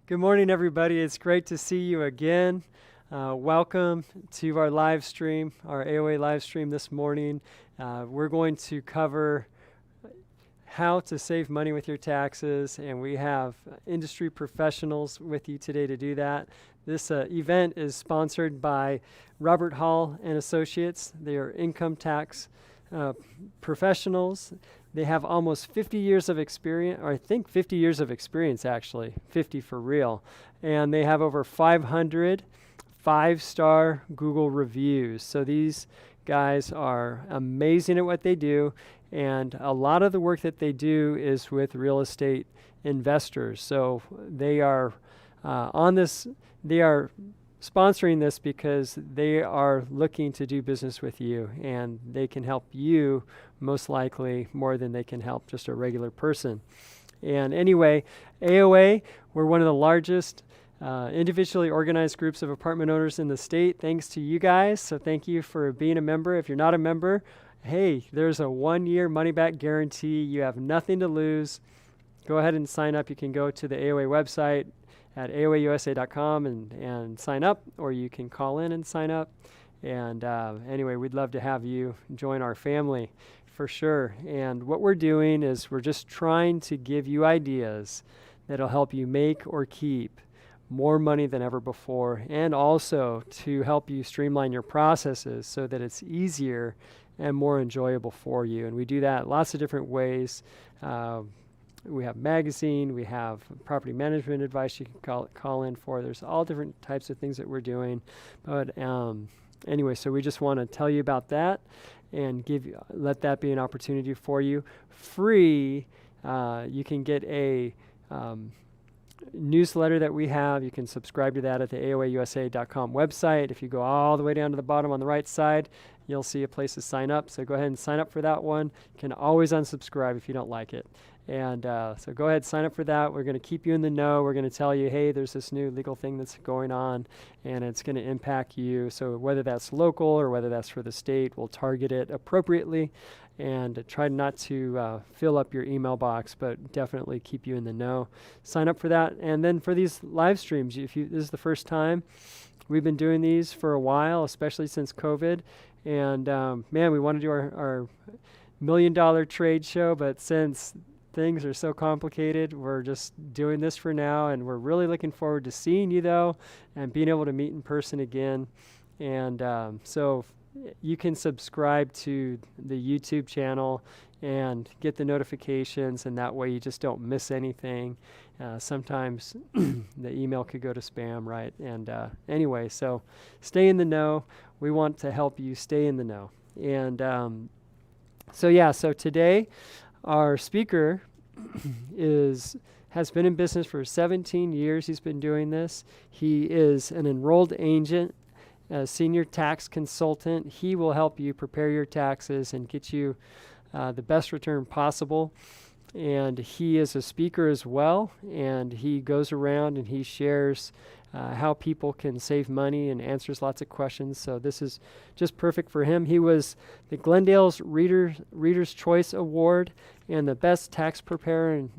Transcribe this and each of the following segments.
Good morning, everybody. It's great to see you again. Welcome to our live stream, our AOA live stream this morning. We're going to cover how to save money with your taxes, and we have industry professionals with you today to do that. This event is sponsored by Robert Hall and Associates. They are income tax professionals. They have almost 50 years of experience, or I think 50 years of experience actually, 50 for real. And they have over 500 five-star Google reviews. So these guys are amazing at what they do. And a lot of the work that they do is with real estate investors. So they are they are sponsoring this because they are looking to do business with you, and they can help you most likely more than they can help just a regular person. And anyway, AOA, we're one of the largest individually organized groups of apartment owners in the state, thanks to you guys. So thank you for being a member. If you're not a member, hey, there's a 1-year money-back guarantee. You have nothing to lose. Go ahead and sign up. You can go to the AOA website at aoausa.com and sign up, or you can call in and sign up. And anyway, we'd love to have you join our family for sure. And what we're doing is we're just trying to give you ideas that'll help you make or keep more money than ever before, and also to help you streamline your processes so that it's easier and more enjoyable for you. And we do that lots of different ways. We have magazine, we have property management advice you can call in for. There's all different types of things that we're doing. But anyway, so we just want to tell you about that and let that be an opportunity for you. Free, you can get a newsletter that we have. You can subscribe to that at the aoausa.com website. If you go all the way down to the bottom on the right side, you'll see a place to sign up. So go ahead and sign up for that one. You can always unsubscribe if you don't like it. And so go ahead, sign up for that. We're going to keep you in the know. We're going to tell you, hey, there's this new legal thing that's going on, and it's going to impact you. So whether that's local or whether that's for the state, we'll target it appropriately and try not to fill up your email box, but definitely keep you in the know. Sign up for that. And then for these live streams, this is the first time, we've been doing these for a while, especially since COVID. And man, we want to do our $1 million trade show, but since things are so complicated, we're just doing this for now, and we're really looking forward to seeing you though and being able to meet in person again. And so you can subscribe to the YouTube channel and get the notifications, and that way you just don't miss anything. Sometimes the email could go to spam, right? And anyway, so stay in the know. We want to help you stay in the know. And so today our speaker has been in business for 17 years. He's been doing this. He is an enrolled agent, a senior tax consultant. He will help you prepare your taxes and get you the best return possible. And he is a speaker as well, and he goes around and he shares how people can save money and answers lots of questions. So this is just perfect for him. He was the Glendale's Reader's Choice Award and the Best Tax Preparer in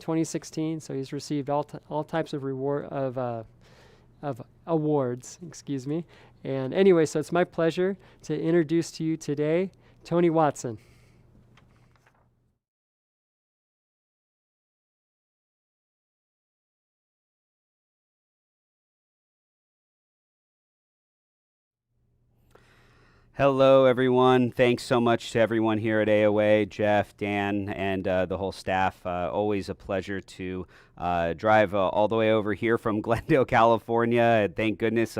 2016. So he's received all types of awards. Excuse me. And anyway, so it's my pleasure to introduce to you today Tony Watson. Hello, everyone. Thanks so much to everyone here at AOA, Jeff, Dan, and the whole staff. Always a pleasure to drive all the way over here from Glendale, California. Thank goodness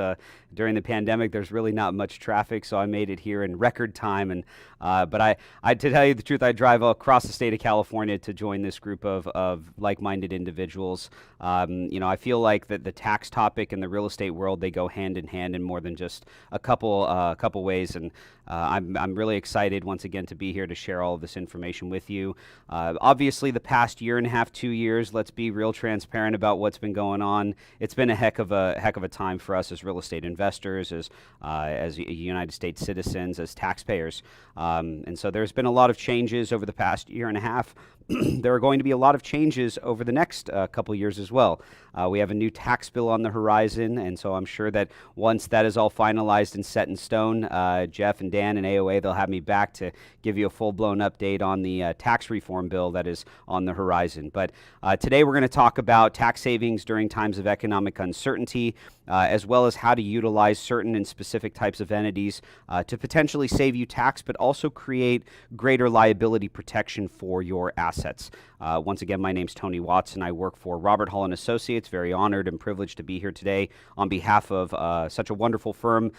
during the pandemic there's really not much traffic, so I made it here in record time. And but I to tell you the truth, I drive across the state of California to join this group of like-minded individuals. I feel like that the tax topic and the real estate world, they go hand in hand in more than just a couple ways. And I'm really excited once again to be here to share all of this information with you. Obviously, the past year and a half, 2 years, let's be real transparent about what's been going on. It's been a heck of a time for us as real estate investors, as United States citizens, as taxpayers. And so there's been a lot of changes over the past year and a half. there are going to be a lot of changes over the next couple years as well. We have a new tax bill on the horizon, and so I'm sure that once that is all finalized and set in stone, Jeff and Dan and AOA, they'll have me back to give you a full-blown update on the tax reform bill that is on the horizon. But today we're going to talk about tax savings during times of economic uncertainty, as well as how to utilize certain and specific types of entities to potentially save you tax, but also create greater liability protection for your assets. Once again, my name's Tony Watson. I work for Robert Hall & Associates. Very honored and privileged to be here today on behalf of such a wonderful firm.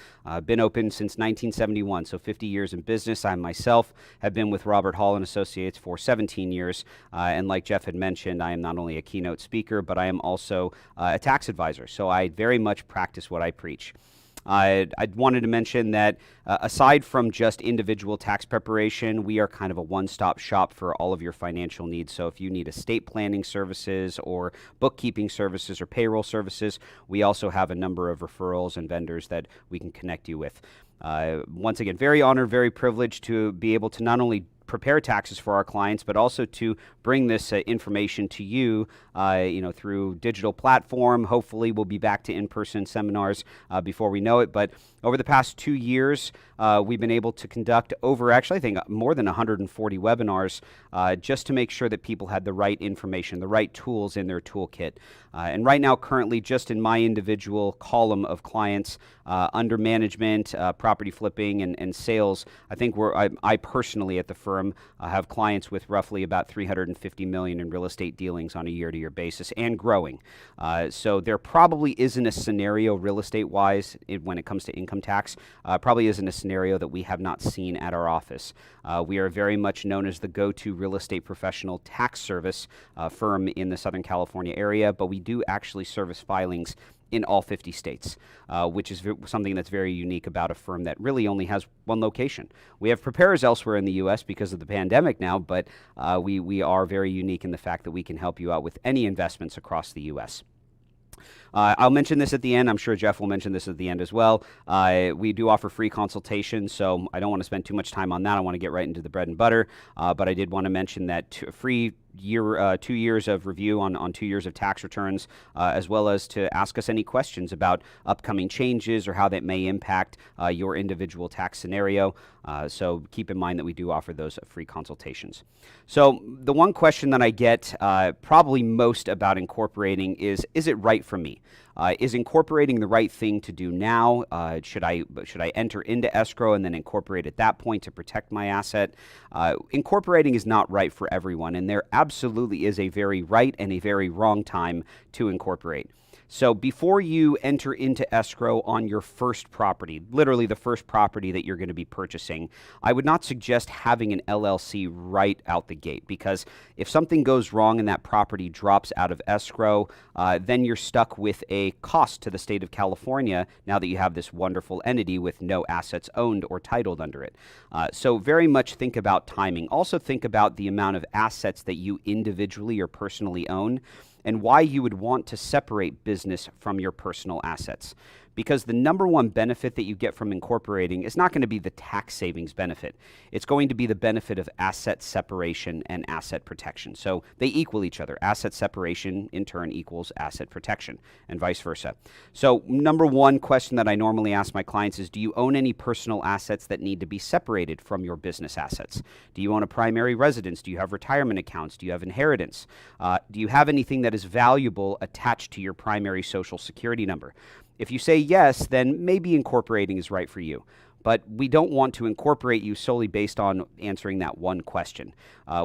Been open since 1971, so 50 years in business. I myself have been with Robert Hall & Associates for 17 years. And like Jeff had mentioned, I am not only a keynote speaker, but I am also a tax advisor. So I very much practice what I preach. I wanted to mention that aside from just individual tax preparation, we are kind of a one-stop shop for all of your financial needs. So if you need estate planning services or bookkeeping services or payroll services, we also have a number of referrals and vendors that we can connect you with. Once again, very honored, very privileged to be able to not only prepare taxes for our clients, but also to bring this information to you, through digital platform. Hopefully we'll be back to in-person seminars before we know it. But over the past 2 years, we've been able to conduct I think more than 140 webinars just to make sure that people had the right information, the right tools in their toolkit. And right now, currently, just in my individual column of clients under management, property flipping, and sales, I think I personally at the firm have clients with roughly about $350 million in real estate dealings on a year-to-year basis and growing. So there probably isn't a scenario real estate-wise when it comes to income tax, probably isn't a scenario that we have not seen at our office. We are very much known as the go-to real estate professional tax service firm in the Southern California area, but we do actually service filings in all 50 states, which is something that's very unique about a firm that really only has one location. We have preparers elsewhere in the U.S. because of the pandemic now, but we are very unique in the fact that we can help you out with any investments across the U.S. I'll mention this at the end. I'm sure Jeff will mention this at the end as well. We do offer free consultations, so I don't want to spend too much time on that. I want to get right into the bread and butter, but I did want to mention that free 2 years of review on 2 years of tax returns, as well as to ask us any questions about upcoming changes or how that may impact your individual tax scenario. So keep in mind that we do offer those free consultations. So the one question that I get probably most about incorporating is it right for me? Is incorporating the right thing to do now? Should I enter into escrow and then incorporate at that point to protect my asset? Incorporating is not right for everyone, and there absolutely is a very right and a very wrong time to incorporate. So before you enter into escrow on your first property, literally the first property that you're going to be purchasing, I would not suggest having an LLC right out the gate, because if something goes wrong and that property drops out of escrow, then you're stuck with a cost to the state of California now that you have this wonderful entity with no assets owned or titled under it. So very much think about timing. Also think about the amount of assets that you individually or personally own, and why you would want to separate business from your personal assets. Because the number one benefit that you get from incorporating is not going to be the tax savings benefit. It's going to be the benefit of asset separation and asset protection. So they equal each other. Asset separation in turn equals asset protection, and vice versa. So number one question that I normally ask my clients is, do you own any personal assets that need to be separated from your business assets? Do you own a primary residence? Do you have retirement accounts? Do you have inheritance? Do you have anything that is valuable attached to your primary social security number? If you say yes, then maybe incorporating is right for you. But we don't want to incorporate you solely based on answering that one question.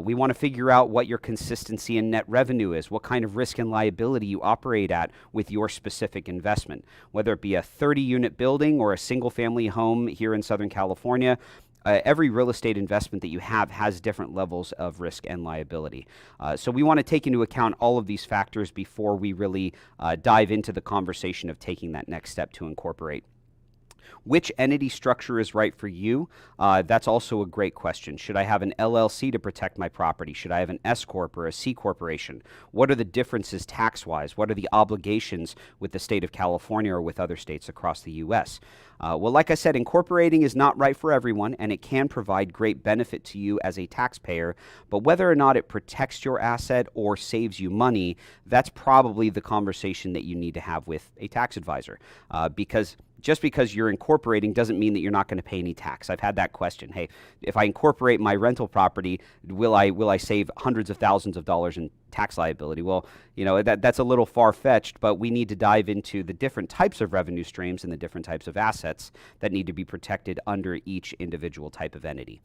We want to figure out what your consistency in net revenue is, what kind of risk and liability you operate at with your specific investment. Whether it be a 30-unit building or a single-family home here in Southern California, every real estate investment that you have has different levels of risk and liability. So we want to take into account all of these factors before we really dive into the conversation of taking that next step to incorporate. Which entity structure is right for you? That's also a great question. Should I have an LLC to protect my property? Should I have an S Corp or a C Corporation? What are the differences tax-wise? What are the obligations with the state of California or with other states across the U.S.? Well, like I said, incorporating is not right for everyone, and it can provide great benefit to you as a taxpayer, but whether or not it protects your asset or saves you money, that's probably the conversation that you need to have with a tax advisor, because just because you're incorporating doesn't mean that you're not going to pay any tax. I've had that question. Hey, if I incorporate my rental property, will I save hundreds of thousands of dollars in tax liability? Well, that's a little far-fetched, but we need to dive into the different types of revenue streams and the different types of assets that need to be protected under each individual type of entity.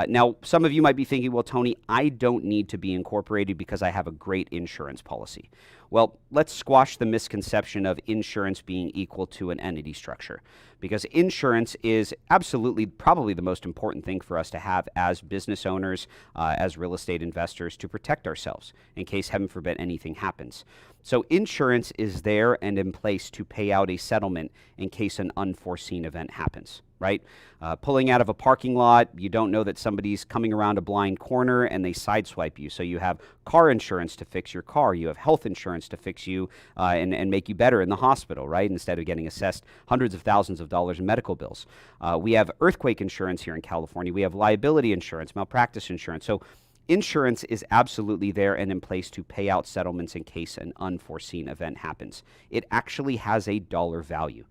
Now, some of you might be thinking, well, Tony, I don't need to be incorporated because I have a great insurance policy. Well, let's squash the misconception of insurance being equal to an entity structure, because insurance is absolutely probably the most important thing for us to have as business owners, as real estate investors, to protect ourselves in case, heaven forbid, anything happens. So insurance is there and in place to pay out a settlement in case an unforeseen event happens, right? Pulling out of a parking lot, you don't know that somebody's coming around a blind corner and they sideswipe you. So you have car insurance to fix your car. You have health insurance to fix you and make you better in the hospital, right? Instead of getting assessed hundreds of thousands of dollars in medical bills. We have earthquake insurance here in California. We have liability insurance, malpractice insurance. So insurance is absolutely there and in place to pay out settlements in case an unforeseen event happens. It actually has a dollar value,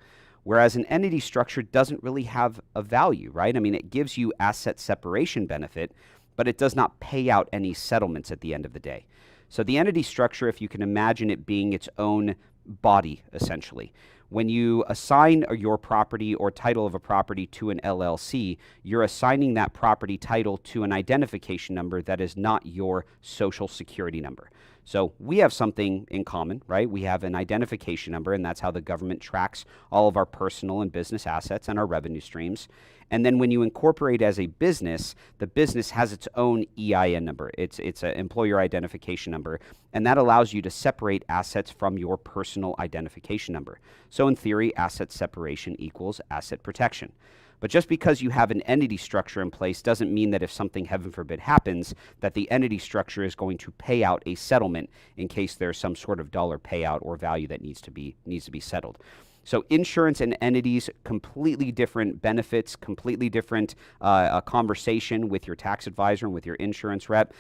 whereas an entity structure doesn't really have a value, right? I mean, it gives you asset separation benefit, but it does not pay out any settlements at the end of the day. So the entity structure, if you can imagine it being its own body, essentially. When you assign your property or title of a property to an LLC, you're assigning that property title to an identification number that is not your social security number. So we have something in common, right? We have an identification number, and that's how the government tracks all of our personal and business assets and our revenue streams. And then when you incorporate as a business, the business has its own EIN number. It's an employer identification number, and that allows you to separate assets from your personal identification number. So in theory, asset separation equals asset protection. But just because you have an entity structure in place doesn't mean that if something, heaven forbid, happens, that the entity structure is going to pay out a settlement in case there's some sort of dollar payout or value that needs to be settled. So insurance and entities, completely different benefits, completely different conversation with your tax advisor and with your insurance rep.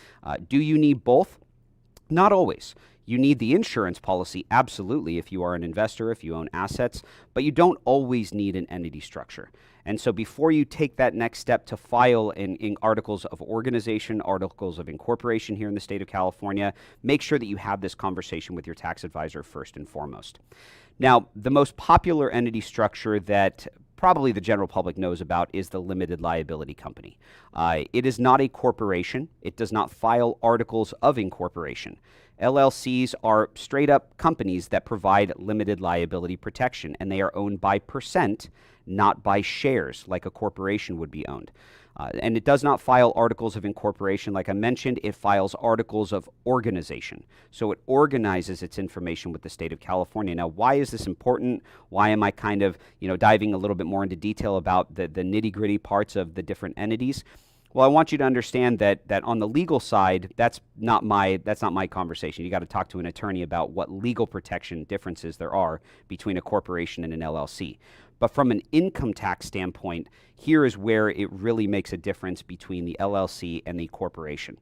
Do you need both? Not always. You need the insurance policy, absolutely, if you are an investor, if you own assets, but you don't always need an entity structure. And so before you take that next step to file in articles of organization, articles of incorporation here in the state of California, make sure that you have this conversation with your tax advisor first and foremost. Now, the most popular entity structure that probably the general public knows about is the limited liability company. It is not a corporation. It does not file articles of incorporation. LLCs are straight up companies that provide limited liability protection, and they are owned by percent, not by shares like a corporation would be owned. And it does not file articles of incorporation. Like I mentioned, it files articles of organization. So it organizes its information with the state of California. Now, why is this important? Why am I kind of, diving a little bit more into detail about the nitty-gritty parts of the different entities? Well, I want you to understand that on the legal side, that's not my conversation. You got to talk to an attorney about what legal protection differences there are between a corporation and an LLC. But from an income tax standpoint, here is where it really makes a difference between the LLC and the corporation.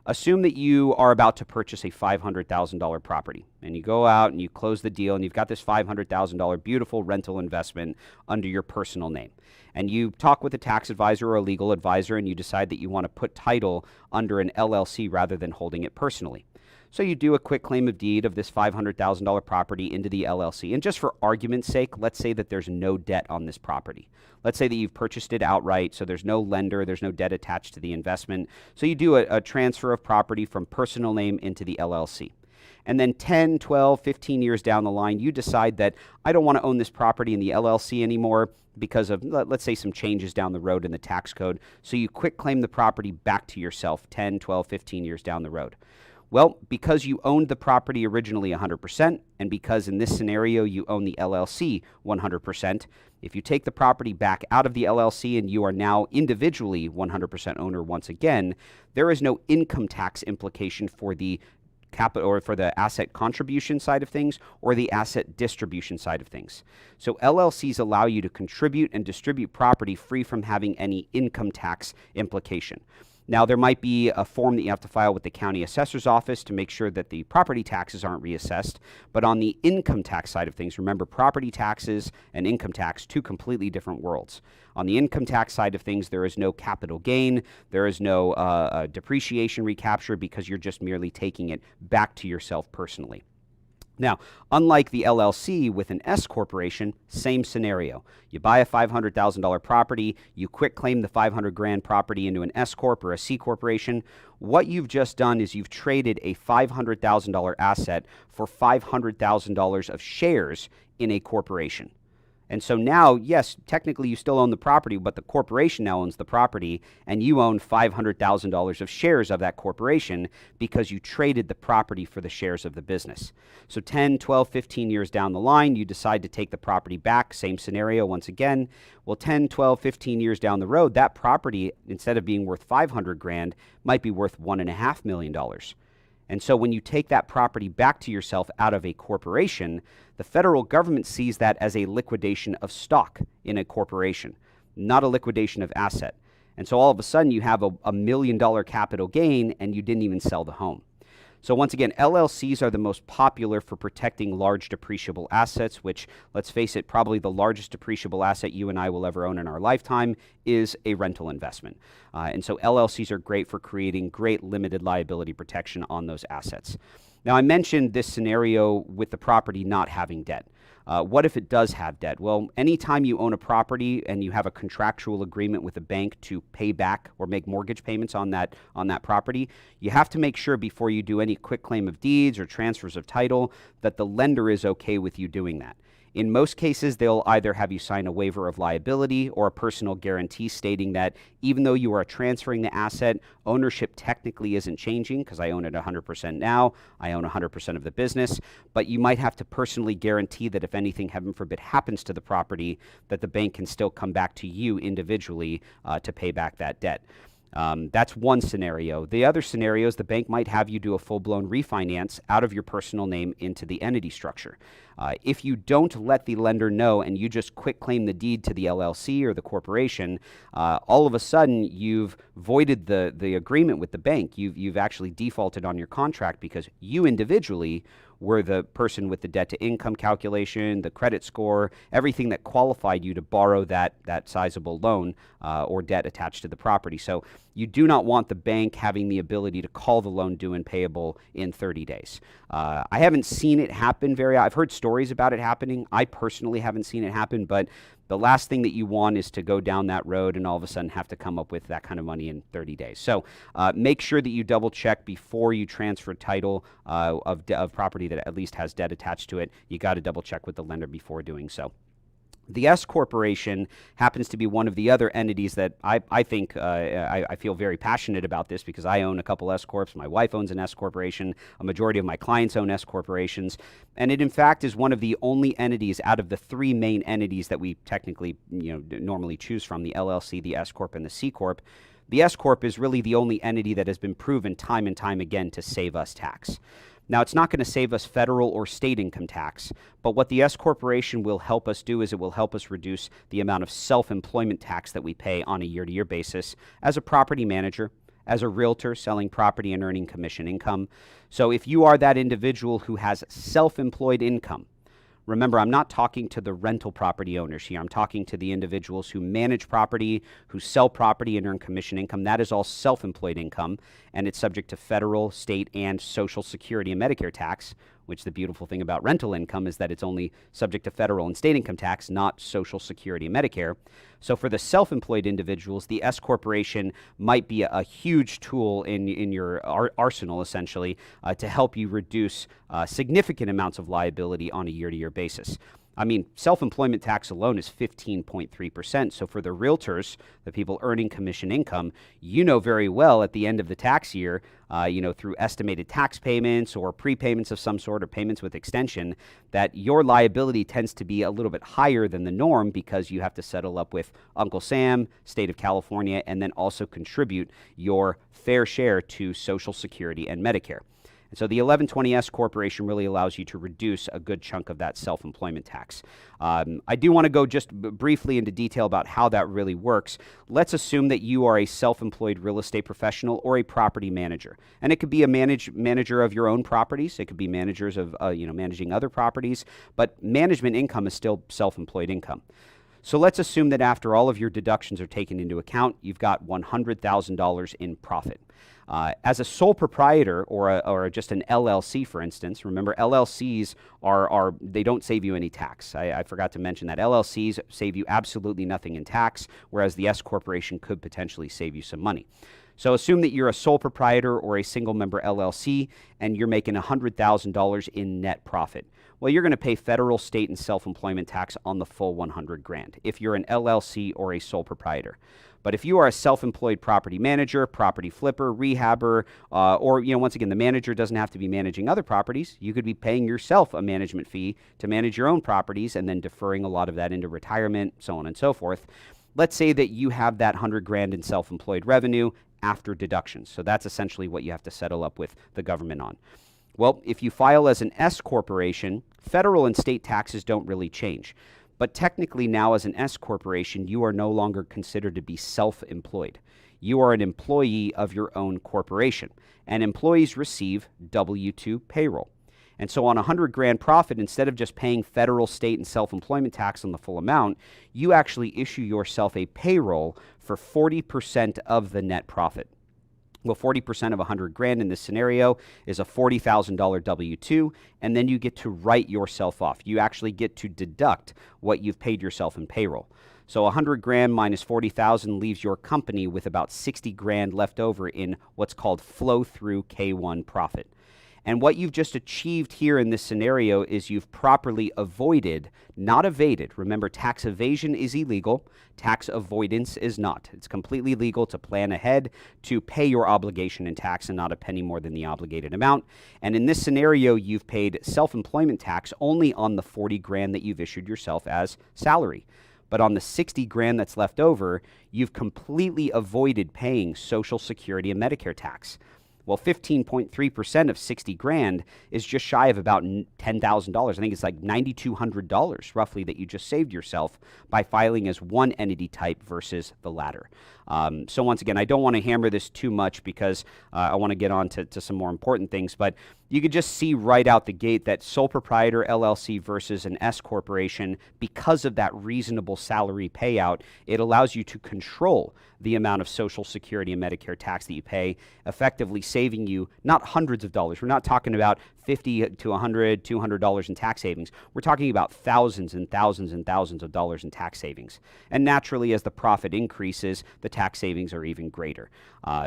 Assume that you are about to purchase a $500,000 property, and you go out and you close the deal, and you've got this $500,000 beautiful rental investment under your personal name. And you talk with a tax advisor or a legal advisor, and you decide that you want to put title under an LLC rather than holding it personally. So you do a quick claim of deed of this $500,000 property into the LLC. And just for argument's sake, let's say that there's no debt on this property. Let's say that you've purchased it outright, so there's no lender, there's no debt attached to the investment. So you do a transfer of property from personal name into the LLC. And then 10, 12, 15 years down the line, you decide that I don't want to own this property in the LLC anymore because of, let's say, some changes down the road in the tax code. So you quick claim the property back to yourself 10, 12, 15 years down the road. Well, because you owned the property originally 100%, and because in this scenario you own the LLC 100%, if you take the property back out of the LLC and you are now individually 100% owner once again, there is no income tax implication for the capital or for the asset contribution side of things or the asset distribution side of things. So LLCs allow you to contribute and distribute property free from having any income tax implication. Now, there might be a form that you have to file with the county assessor's office to make sure that the property taxes aren't reassessed. But on the income tax side of things, remember, property taxes and income tax, two completely different worlds. On the income tax side of things, there is no capital gain. There is no depreciation recapture because you're just merely taking it back to yourself personally. Now, unlike the LLC with an S Corporation, same scenario. You buy a $500,000 property, you quick claim the $500,000 property into an S Corp or a C Corporation. What you've just done is you've traded a $500,000 asset for $500,000 of shares in a corporation. And so now, yes, technically you still own the property, but the corporation now owns the property, and you own $500,000 of shares of that corporation because you traded the property for the shares of the business. So 10, 12, 15 years down the line, you decide to take the property back, same scenario once again. Well, 10, 12, 15 years down the road, that property, instead of being worth $500,000, might be worth $1.5 million. And so when you take that property back to yourself out of a corporation, the federal government sees that as a liquidation of stock in a corporation, not a liquidation of asset. And so all of a sudden you have a $1 million capital gain and you didn't even sell the home. So once again, LLCs are the most popular for protecting large depreciable assets, which, let's face it, probably the largest depreciable asset you and I will ever own in our lifetime is a rental investment. And so LLCs are great for creating great limited liability protection on those assets. Now, I mentioned this scenario with the property not having debt. What if it does have debt? Well, anytime you own a property and you have a contractual agreement with a bank to pay back or make mortgage payments on that property, you have to make sure before you do any quick claim of deeds or transfers of title that the lender is okay with you doing that. In most cases, they'll either have you sign a waiver of liability or a personal guarantee stating that even though you are transferring the asset, ownership technically isn't changing because I own it 100% now, I own 100% of the business, but you might have to personally guarantee that if anything, heaven forbid, happens to the property, that the bank can still come back to you individually to pay back that debt. That's one scenario. The other scenario is the bank might have you do a full-blown refinance out of your personal name into the entity structure. If you don't let the lender know and you just quick claim the deed to the LLC or the corporation, all of a sudden you've voided the agreement with the bank. You've actually defaulted on your contract because you individually were the person with the debt to income calculation, the credit score, everything that qualified you to borrow that sizable loan or debt attached to the property. So you do not want the bank having the ability to call the loan due and payable in 30 days. I haven't seen it happen I've heard stories about it happening. I personally haven't seen it happen, but the last thing that you want is to go down that road and all of a sudden have to come up with that kind of money in 30 days. So make sure that you double check before you transfer title of property that at least has debt attached to it. You got to double check with the lender before doing so. The S Corporation happens to be one of the other entities that I think I feel very passionate about this because I own a couple S Corps. My wife owns an S Corporation. A majority of my clients own S Corporations. And it, in fact, is one of the only entities out of the three main entities that we technically normally choose from, the LLC, the S Corp, and the C Corp. The S Corp is really the only entity that has been proven time and time again to save us tax. Now, it's not going to save us federal or state income tax, but what the S Corporation will help us do is it will help us reduce the amount of self-employment tax that we pay on a year-to-year basis as a property manager, as a realtor selling property and earning commission income. So if you are that individual who has self-employed income, remember, I'm not talking to the rental property owners here. I'm talking to the individuals who manage property, who sell property and earn commission income. That is all self-employed income, and it's subject to federal, state, and Social Security and Medicare tax, which the beautiful thing about rental income is that it's only subject to federal and state income tax, not Social Security and Medicare. So for the self-employed individuals, the S Corporation might be a huge tool in your arsenal, essentially, to help you reduce significant amounts of liability on a year-to-year basis. I mean, self-employment tax alone is 15.3%. So for the realtors, the people earning commission income, you know very well at the end of the tax year, through estimated tax payments or prepayments of some sort or payments with extension, that your liability tends to be a little bit higher than the norm because you have to settle up with Uncle Sam, state of California, and then also contribute your fair share to Social Security and Medicare. And so the 1120 S Corporation really allows you to reduce a good chunk of that self-employment tax. I do want to go just briefly into detail about how that really works. Let's assume that you are a self-employed real estate professional or a property manager. And it could be a manager of your own properties. It could be managers of, managing other properties. But management income is still self-employed income. So let's assume that after all of your deductions are taken into account, you've got $100,000 in profit. As a sole proprietor or just an LLC, for instance, remember LLCs they don't save you any tax. I forgot to mention that LLCs save you absolutely nothing in tax, whereas the S Corporation could potentially save you some money. So assume that you're a sole proprietor or a single member LLC and you're making $100,000 in net profit. Well, you're going to pay federal, state, and self-employment tax on the full $100,000 if you're an LLC or a sole proprietor. But if you are a self-employed property manager, property flipper, rehabber, or once again, the manager doesn't have to be managing other properties. You could be paying yourself a management fee to manage your own properties and then deferring a lot of that into retirement, so on and so forth. Let's say that you have that $100,000 in self-employed revenue after deductions. So that's essentially what you have to settle up with the government on. Well, if you file as an S corporation, federal and state taxes don't really change. But technically now as an S corporation, you are no longer considered to be self-employed. You are an employee of your own corporation, and employees receive W-2 payroll. And so on $100,000 profit, instead of just paying federal, state, and self-employment tax on the full amount, you actually issue yourself a payroll for 40% of the net profit. Well, 40% of $100,000 in this scenario is a $40,000 W-2, and then you get to write yourself off. You actually get to deduct what you've paid yourself in payroll. So $100,000 minus $40,000 leaves your company with about $60,000 left over in what's called flow-through K-1 profit. And what you've just achieved here in this scenario is you've properly avoided, not evaded. Remember, tax evasion is illegal. Tax avoidance is not. It's completely legal to plan ahead to pay your obligation in tax and not a penny more than the obligated amount. And in this scenario, you've paid self-employment tax only on the $40,000 that you've issued yourself as salary. But on the $60,000 that's left over, you've completely avoided paying Social Security and Medicare tax. Well, 15.3% of $60,000 is just shy of about $10,000. I think it's like $9,200 roughly that you just saved yourself by filing as one entity type versus the latter. So once again, I don't want to hammer this too much because I want to get on to some more important things, but you could just see right out the gate that sole proprietor LLC versus an S corporation, because of that reasonable salary payout, it allows you to control the amount of Social Security and Medicare tax that you pay, effectively saving you not hundreds of dollars. We're not talking about $50 to $100, $200 in tax savings. We're talking about thousands and thousands and thousands of dollars in tax savings. And naturally, as the profit increases, the tax savings are even greater.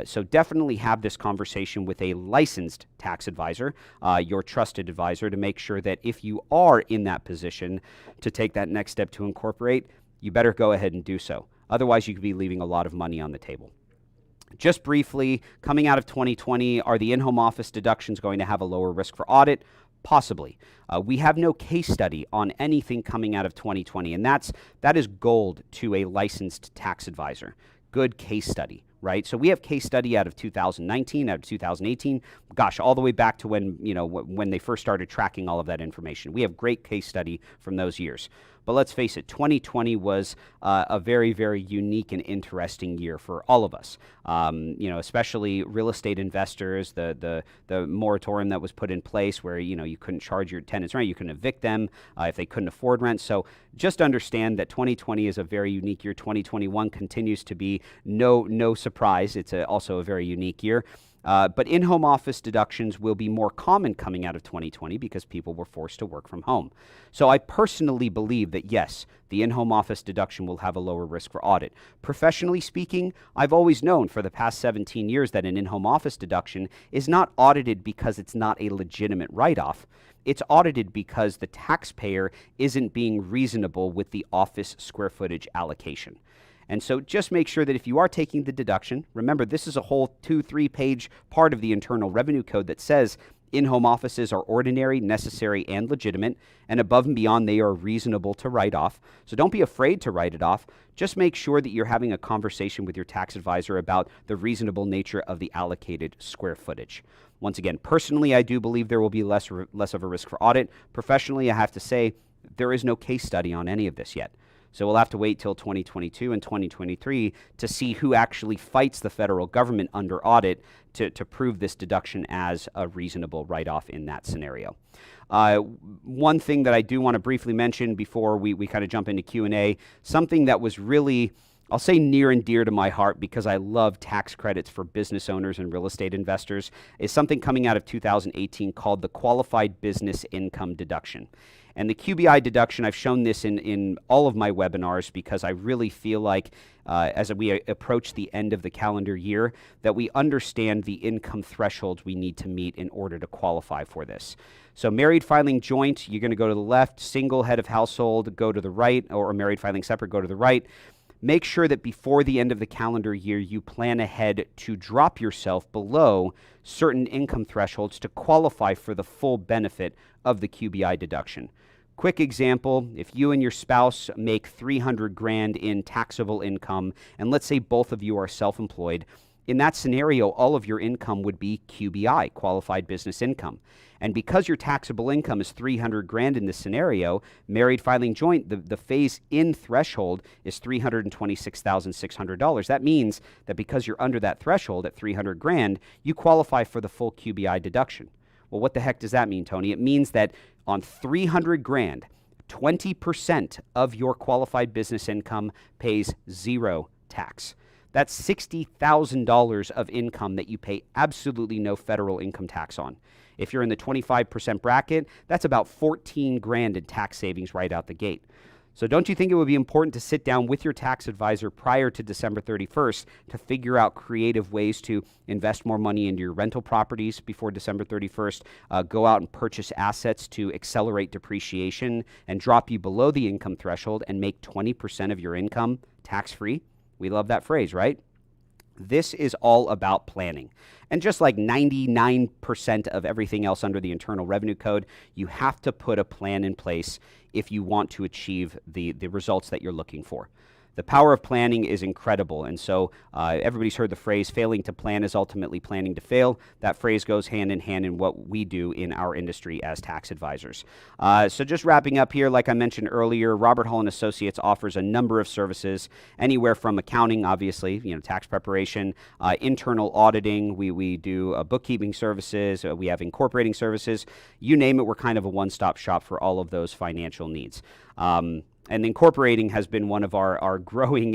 So definitely have this conversation with a licensed tax advisor, your trusted advisor, to make sure that if you are in that position to take that next step to incorporate, you better go ahead and do so. Otherwise, you could be leaving a lot of money on the table. Just briefly, coming out of 2020, are the in-home office deductions going to have a lower risk for audit? Possibly. We have no case study on anything coming out of 2020, and that is gold to a licensed tax advisor. Good case study, right? So we have case study out of 2019, out of 2018, gosh, all the way back to when they first started tracking all of that information. We have great case study from those years. But let's face it, 2020 was a very, very unique and interesting year for all of us. Especially real estate investors, the moratorium that was put in place where, you couldn't charge your tenants rent, you couldn't evict them if they couldn't afford rent. So just understand that 2020 is a very unique year. 2021 continues to be no surprise. It's also a very unique year. But in-home office deductions will be more common coming out of 2020 because people were forced to work from home. So I personally believe that yes, the in-home office deduction will have a lower risk for audit. Professionally speaking, I've always known for the past 17 years that an in-home office deduction is not audited because it's not a legitimate write-off. It's audited because the taxpayer isn't being reasonable with the office square footage allocation. And so just make sure that if you are taking the deduction, remember this is a whole 2-3 page part of the Internal Revenue Code that says in-home offices are ordinary, necessary, and legitimate, and above and beyond they are reasonable to write off. So don't be afraid to write it off. Just make sure that you're having a conversation with your tax advisor about the reasonable nature of the allocated square footage. Once again, personally, I do believe there will be less of a risk for audit. Professionally, I have to say there is no case study on any of this yet. So we'll have to wait till 2022 and 2023 to see who actually fights the federal government under audit to prove this deduction as a reasonable write-off in that scenario. One thing that I do want to briefly mention before we kind of jump into Q&A, something that was really, I'll say near and dear to my heart because I love tax credits for business owners and real estate investors, is something coming out of 2018 called the Qualified Business Income Deduction. And the QBI deduction, I've shown this in all of my webinars because I really feel like as we approach the end of the calendar year that we understand the income thresholds we need to meet in order to qualify for this. So married filing joint, you're going to go to the left, single head of household, go to the right, or married filing separate, go to the right. Make sure that before the end of the calendar year, you plan ahead to drop yourself below certain income thresholds to qualify for the full benefit of the QBI deduction. Quick example, if you and your spouse make 300 grand in taxable income, and let's say both of you are self-employed, in that scenario, all of your income would be QBI, qualified business income. And because your taxable income is 300 grand in this scenario, married filing joint, the phase-in threshold is $326,600. That means that because you're under that threshold at 300 grand, you qualify for the full QBI deduction. Well, what the heck does that mean, Tony? It means that on 300 grand, 20% of your qualified business income pays zero tax. That's $60,000 of income that you pay absolutely no federal income tax on. If you're in the 25% bracket, that's about 14 grand in tax savings right out the gate. So don't you think it would be important to sit down with your tax advisor prior to December 31st to figure out creative ways to invest more money into your rental properties before December 31st, go out and purchase assets to accelerate depreciation and drop you below the income threshold and make 20% of your income tax-free? We love that phrase, right? This is all about planning. And just like 99% of everything else under the Internal Revenue Code, you have to put a plan in place if you want to achieve the results that you're looking for. The power of planning is incredible. And so everybody's heard the phrase, failing to plan is ultimately planning to fail. That phrase goes hand in hand in what we do in our industry as tax advisors. So just wrapping up here, like I mentioned earlier, Robert Hall & Associates offers a number of services, anywhere from accounting, obviously, tax preparation, internal auditing. We do bookkeeping services. We have incorporating services. You name it, we're kind of a one-stop shop for all of those financial needs. And incorporating has been one of our growing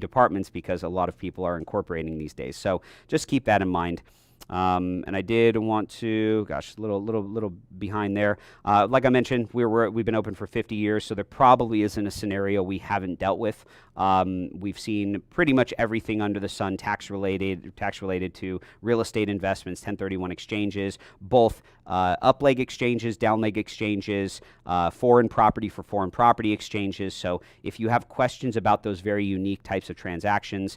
departments because a lot of people are incorporating these days. So just keep that in mind. And I did want to, gosh, a little behind there. Like I mentioned, we've been open for 50 years, so there probably isn't a scenario we haven't dealt with. We've seen pretty much everything under the sun, tax related to real estate investments, 1031 exchanges, both up leg exchanges, down leg exchanges, foreign property for foreign property exchanges. So if you have questions about those very unique types of transactions,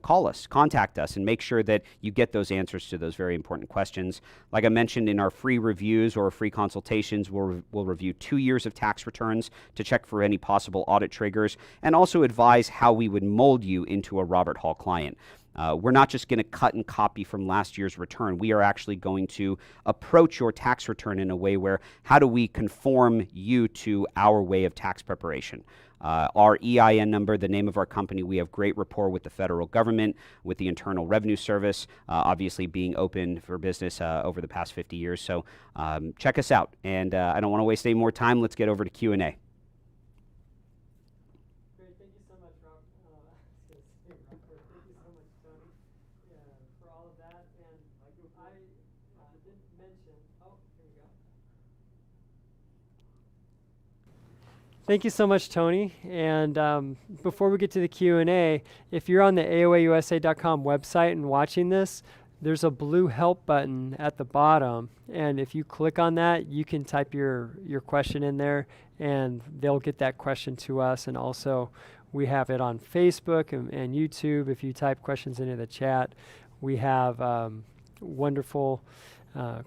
call us, contact us, and make sure that you get those answers to those very important questions. Like I mentioned, in our free reviews or free consultations, we'll review 2 years of tax returns to check for any possible audit triggers and also advise how we would mold you into a Robert Hall client. We're not just going to cut and copy from last year's return. We are actually going to approach your tax return in a way where how do we conform you to our way of tax preparation? Our EIN number, the name of our company, we have great rapport with the federal government, with the Internal Revenue Service, obviously being open for business over the past 50 years. So check us out. And I don't want to waste any more time. Let's get over to Q&A. Great, thank you so much, Rob. Thank you so much, Tony, for all of that. Thank you so much, Tony. And before we get to the Q&A, if you're on the AOAUSA.com website and watching this, there's a blue help button at the bottom. And if you click on that, you can type your question in there, and they'll get that question to us. And also, we have it on Facebook and YouTube. If you type questions into the chat, we have wonderful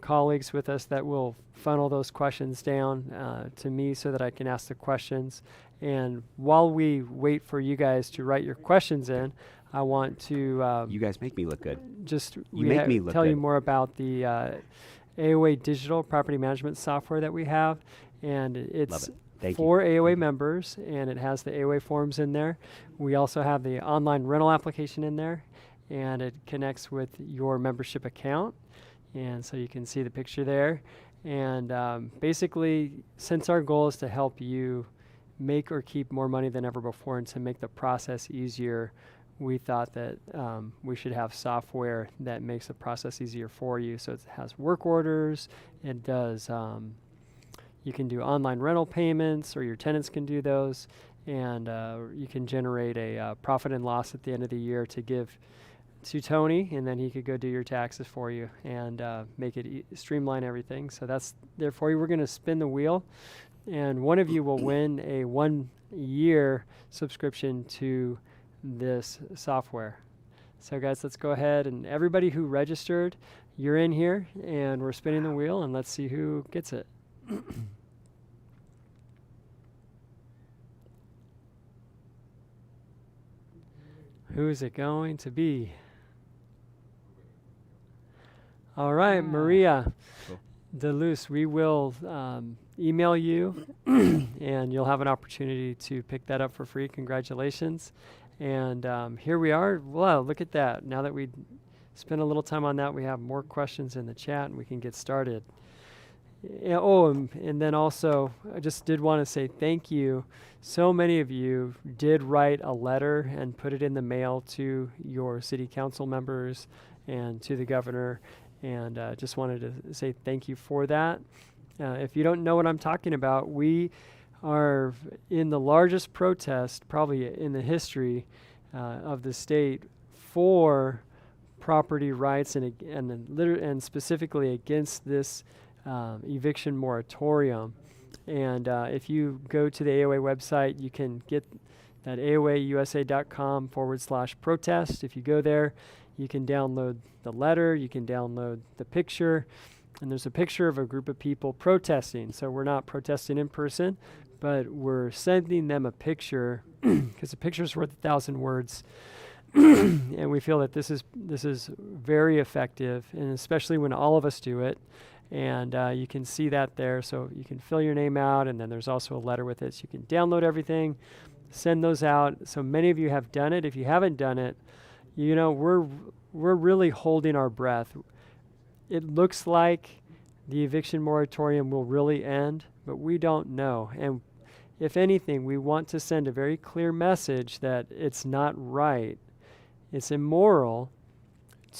colleagues with us that will funnel those questions down to me so that I can ask the questions. And while we wait for you guys to write your questions in, I want to you guys make me look good. Just You make me look tell you good. more about the AOA digital property management software that we have. And it's Love it. Thank for you. AOA members, and it has the AOA forms in there. We also have the online rental application in there, and it connects with your membership account. And so you can see the picture there. And basically, since our goal is to help you make or keep more money than ever before and to make the process easier, we thought that we should have software that makes the process easier for you. So it has work orders. It does, you can do online rental payments, or your tenants can do those. And you can generate a profit and loss at the end of the year to give to Tony, and then he could go do your taxes for you and make it streamline everything. So that's there for you. We're going to spin the wheel, and one of you will win a 1-year subscription to this software. So guys, let's go ahead, and everybody who registered, you're in here, and we're spinning the wheel, and let's see who gets it. Who is it going to be? All right, Maria Cool. DeLuz, we will email you, and you'll have an opportunity to pick that up for free. Congratulations. And here we are. Wow, look at that. Now that we spent a little time on that, we have more questions in the chat, and we can get started. Yeah, and then also, I just did want to say thank you. So many of you did write a letter and put it in the mail to your city council members and to the governor. And just wanted to say thank you for that. If you don't know what I'm talking about, we are in the largest protest probably in the history of the state for property rights and specifically against this eviction moratorium. And if you go to the AOA website, you can get that AOAUSA.com/protest. If you go there, you can download the letter, you can download the picture, and there's a picture of a group of people protesting. So we're not protesting in person, but we're sending them a picture because a picture is worth 1,000 words. And we feel that this is very effective, and especially when all of us do it. And you can see that there, so you can fill your name out, and then there's also a letter with it, so you can download everything, send those out. So many of you have done it. If you haven't done it, you know, we're really holding our breath. It looks like the eviction moratorium will really end, but we don't know. And if anything, we want to send a very clear message that it's not right. It's immoral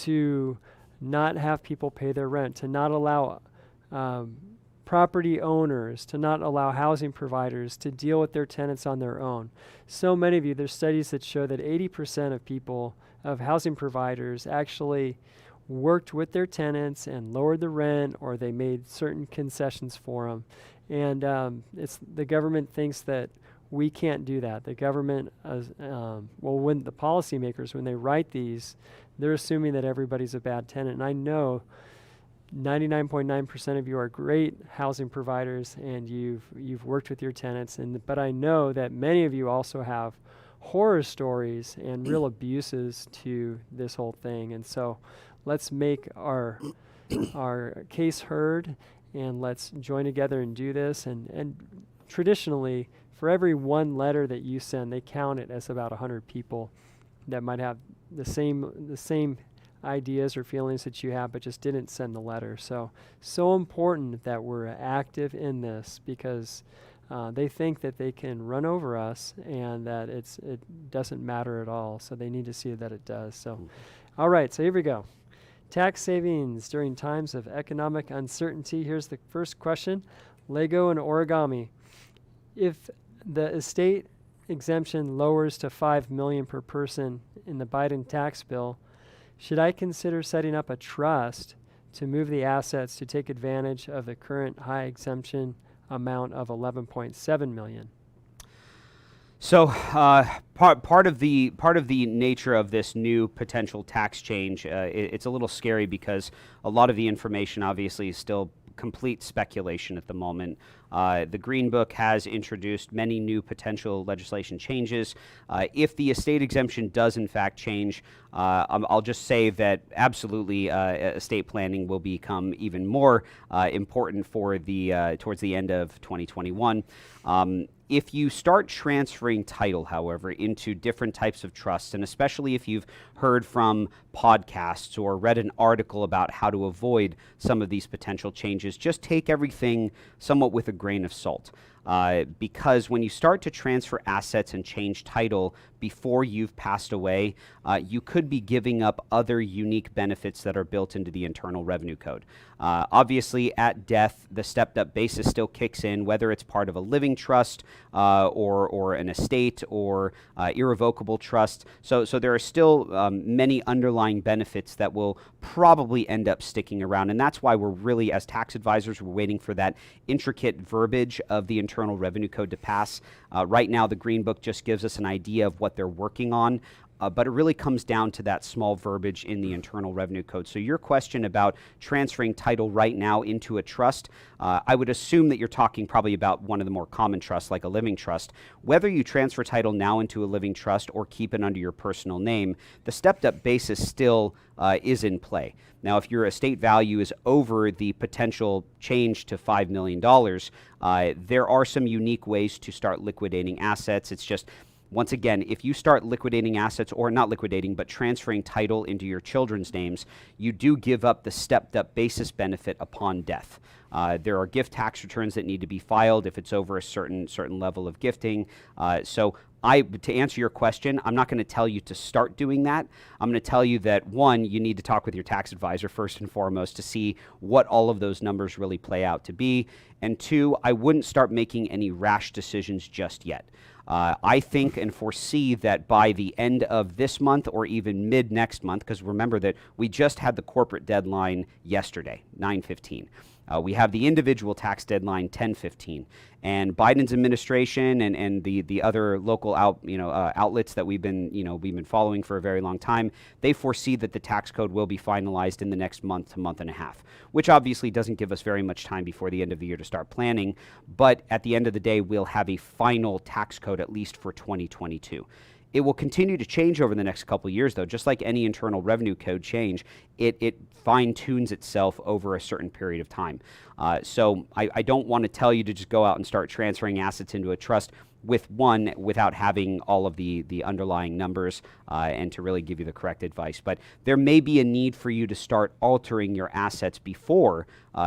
to not have people pay their rent, to not allow property owners, to not allow housing providers to deal with their tenants on their own. So many of you, there's studies that show that 80% of housing providers actually worked with their tenants and lowered the rent, or they made certain concessions for them. And the government thinks that we can't do that. The government, when the policymakers, when they write these, they're assuming that everybody's a bad tenant. And I know 99.9% of you are great housing providers, and you've worked with your tenants. But I know that many of you also have horror stories and real abuses to this whole thing. And so let's make our case heard, and let's join together and do this. And traditionally, for every one letter that you send, they count it as about 100 people that might have the same ideas or feelings that you have, but just didn't send the letter. So important that we're active in this, because they think that they can run over us and that it doesn't matter at all. So they need to see that it does. So, all right, so here we go. Tax savings during times of economic uncertainty. Here's the first question. Lego and origami. If the estate exemption lowers to $5 million per person in the Biden tax bill. Should I consider setting up a trust to move the assets to take advantage of the current high exemption amount of $11.7 million? So part of the nature of this new potential tax change, it's a little scary because a lot of the information obviously is still complete speculation at the moment. The Green Book has introduced many new potential legislation changes. If the estate exemption does in fact change, I'll just say that absolutely estate planning will become even more important for the towards the end of 2021. If you start transferring title, however, into different types of trusts, and especially if you've heard from podcasts or read an article about how to avoid some of these potential changes, just take everything somewhat with a grain of salt. Because when you start to transfer assets and change title before you've passed away, you could be giving up other unique benefits that are built into the Internal Revenue Code. Obviously, at death, the stepped-up basis still kicks in, whether it's part of a living trust or an estate or irrevocable trust. So there are still many underlying benefits that will probably end up sticking around, and that's why we're really, as tax advisors, we're waiting for that intricate verbiage of the Internal Revenue Code to pass. Right now, the Green Book just gives us an idea of what they're working on. But it really comes down to that small verbiage in the Internal Revenue Code. So your question about transferring title right now into a trust, I would assume that you're talking probably about one of the more common trusts, like a living trust. Whether you transfer title now into a living trust or keep it under your personal name, the stepped-up basis still is in play. Now, if your estate value is over the potential change to $5 million, there are some unique ways to start liquidating assets. It's just, once again, if you start liquidating assets, or not liquidating, but transferring title into your children's names, you do give up the stepped-up basis benefit upon death. There are gift tax returns that need to be filed if it's over a certain level of gifting. So to answer your question, I'm not going to tell you to start doing that. I'm going to tell you that, one, you need to talk with your tax advisor first and foremost to see what all of those numbers really play out to be. And two, I wouldn't start making any rash decisions just yet. I think and foresee that by the end of this month or even mid next month, because remember that we just had the corporate deadline yesterday, 9/15. We have the individual tax deadline 10/15, and Biden's administration and the other local outlets that we've been following for a very long time, they foresee that the tax code will be finalized in the next month to month and a half, which obviously doesn't give us very much time before the end of the year to start planning. But at the end of the day, we'll have a final tax code at least for 2022. It will continue to change over the next couple of years, though. Just like any Internal Revenue Code change, it fine-tunes itself over a certain period of time. So I don't want to tell you to just go out and start transferring assets into a trust without having all of the underlying numbers and to really give you the correct advice. But there may be a need for you to start altering your assets before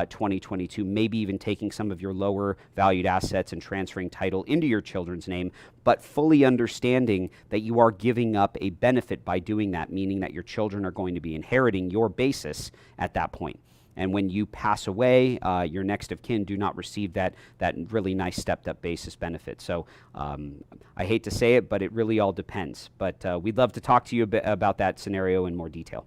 2022, maybe even taking some of your lower valued assets and transferring title into your children's name, but fully understanding that you are giving up a benefit by doing that, meaning that your children are going to be inheriting your basis at that point. And when you pass away, your next of kin do not receive that really nice stepped-up basis benefit. So I hate to say it, but it really all depends. But we'd love to talk to you a bit about that scenario in more detail.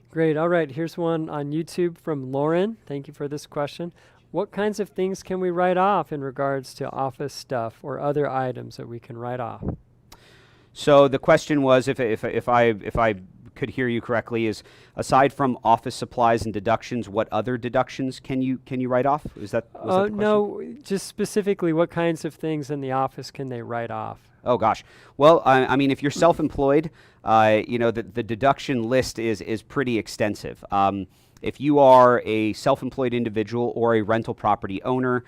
Great. All right. Here's one on YouTube from Lauren. Thank you for this question. What kinds of things can we write off in regards to office stuff or other items that we can write off? So the question was, if I could hear you correctly, is aside from office supplies and deductions, what other deductions can you write off? Was that the question? No, just specifically, what kinds of things in the office can they write off? Oh gosh. Well, I mean, if you're self-employed, the deduction list is pretty extensive. If you are a self-employed individual or a rental property owner,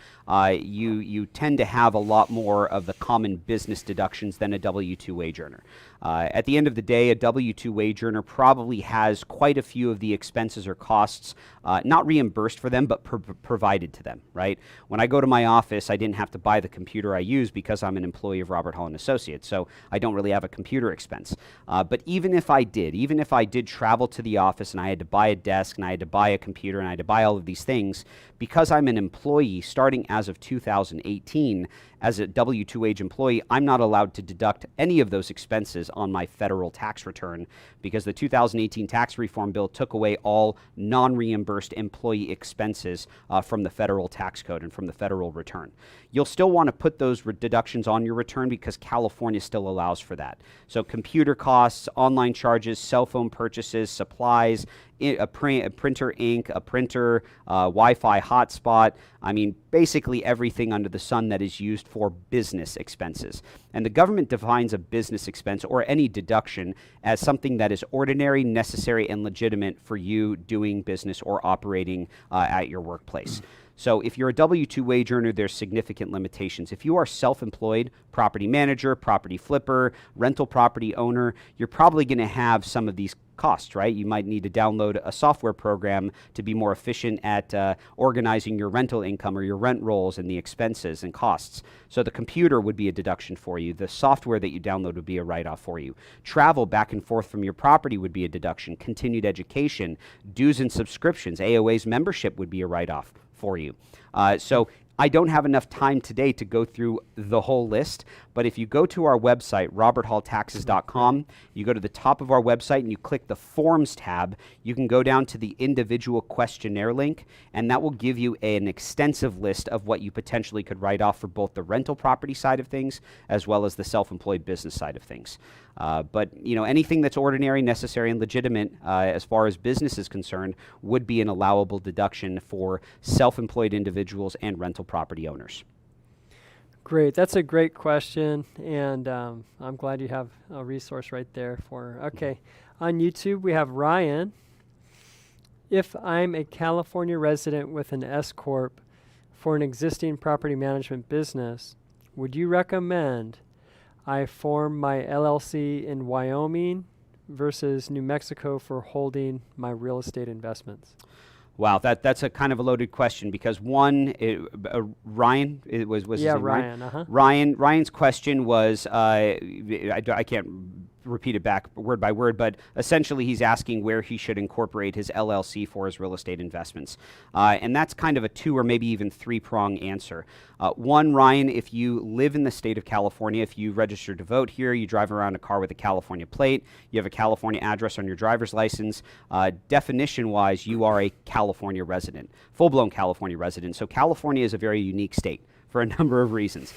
you tend to have a lot more of the common business deductions than a W-2 wage earner. At the end of the day, a W-2 wage earner probably has quite a few of the expenses or costs not reimbursed for them, but provided to them, right? When I go to my office, I didn't have to buy the computer I use because I'm an employee of Robert Hall & Associates, so I don't really have a computer expense. But even if I did travel to the office and I had to buy a desk and I had to buy a computer and I had to buy all of these things, because I'm an employee starting as of 2018, as a W-2 wage employee, I'm not allowed to deduct any of those expenses on my federal tax return because the 2018 tax reform bill took away all non-reimbursed employee expenses from the federal tax code and from the federal return. You'll still want to put those deductions on your return because California still allows for that. So computer costs, online charges, cell phone purchases, supplies, a printer ink, a printer, Wi-Fi hotspot. I mean, basically everything under the sun that is used for business expenses. And the government defines a business expense or any deduction as something that is ordinary, necessary, and legitimate for you doing business or operating at your workplace. So if you're a W-2 wage earner, there's significant limitations. If you are self-employed, property manager, property flipper, rental property owner, you're probably going to have some of these costs, right? You might need to download a software program to be more efficient at organizing your rental income or your rent rolls and the expenses and costs. So the computer would be a deduction for you. The software that you download would be a write-off for you. Travel back and forth from your property would be a deduction. Continued education, dues and subscriptions, AOA's membership would be a write-off for you. So I don't have enough time today to go through the whole list, but if you go to our website, roberthalltaxes.com, you go to the top of our website and you click the Forms tab, you can go down to the individual questionnaire link, and that will give you an extensive list of what you potentially could write off for both the rental property side of things as well as the self-employed business side of things. But anything that's ordinary, necessary, and legitimate as far as business is concerned would be an allowable deduction for self-employed individuals and rental property owners. Great. That's a great question, and I'm glad you have a resource right there for. Okay. On YouTube, we have Ryan. If I'm a California resident with an S Corp for an existing property management business, would you recommend I form my LLC in Wyoming versus New Mexico for holding my real estate investments? Wow, that's a kind of a loaded question because one, Ryan, was his name Ryan? Ryan's question was, I can't repeat it back word by word, but essentially he's asking where he should incorporate his LLC for his real estate investments. And that's kind of a 2 or maybe even 3-prong answer. One, Ryan, if you live in the state of California, if you register to vote here, you drive around a car with a California plate, you have a California address on your driver's license, definition-wise, you are a California resident, full-blown California resident. So California is a very unique state for a number of reasons.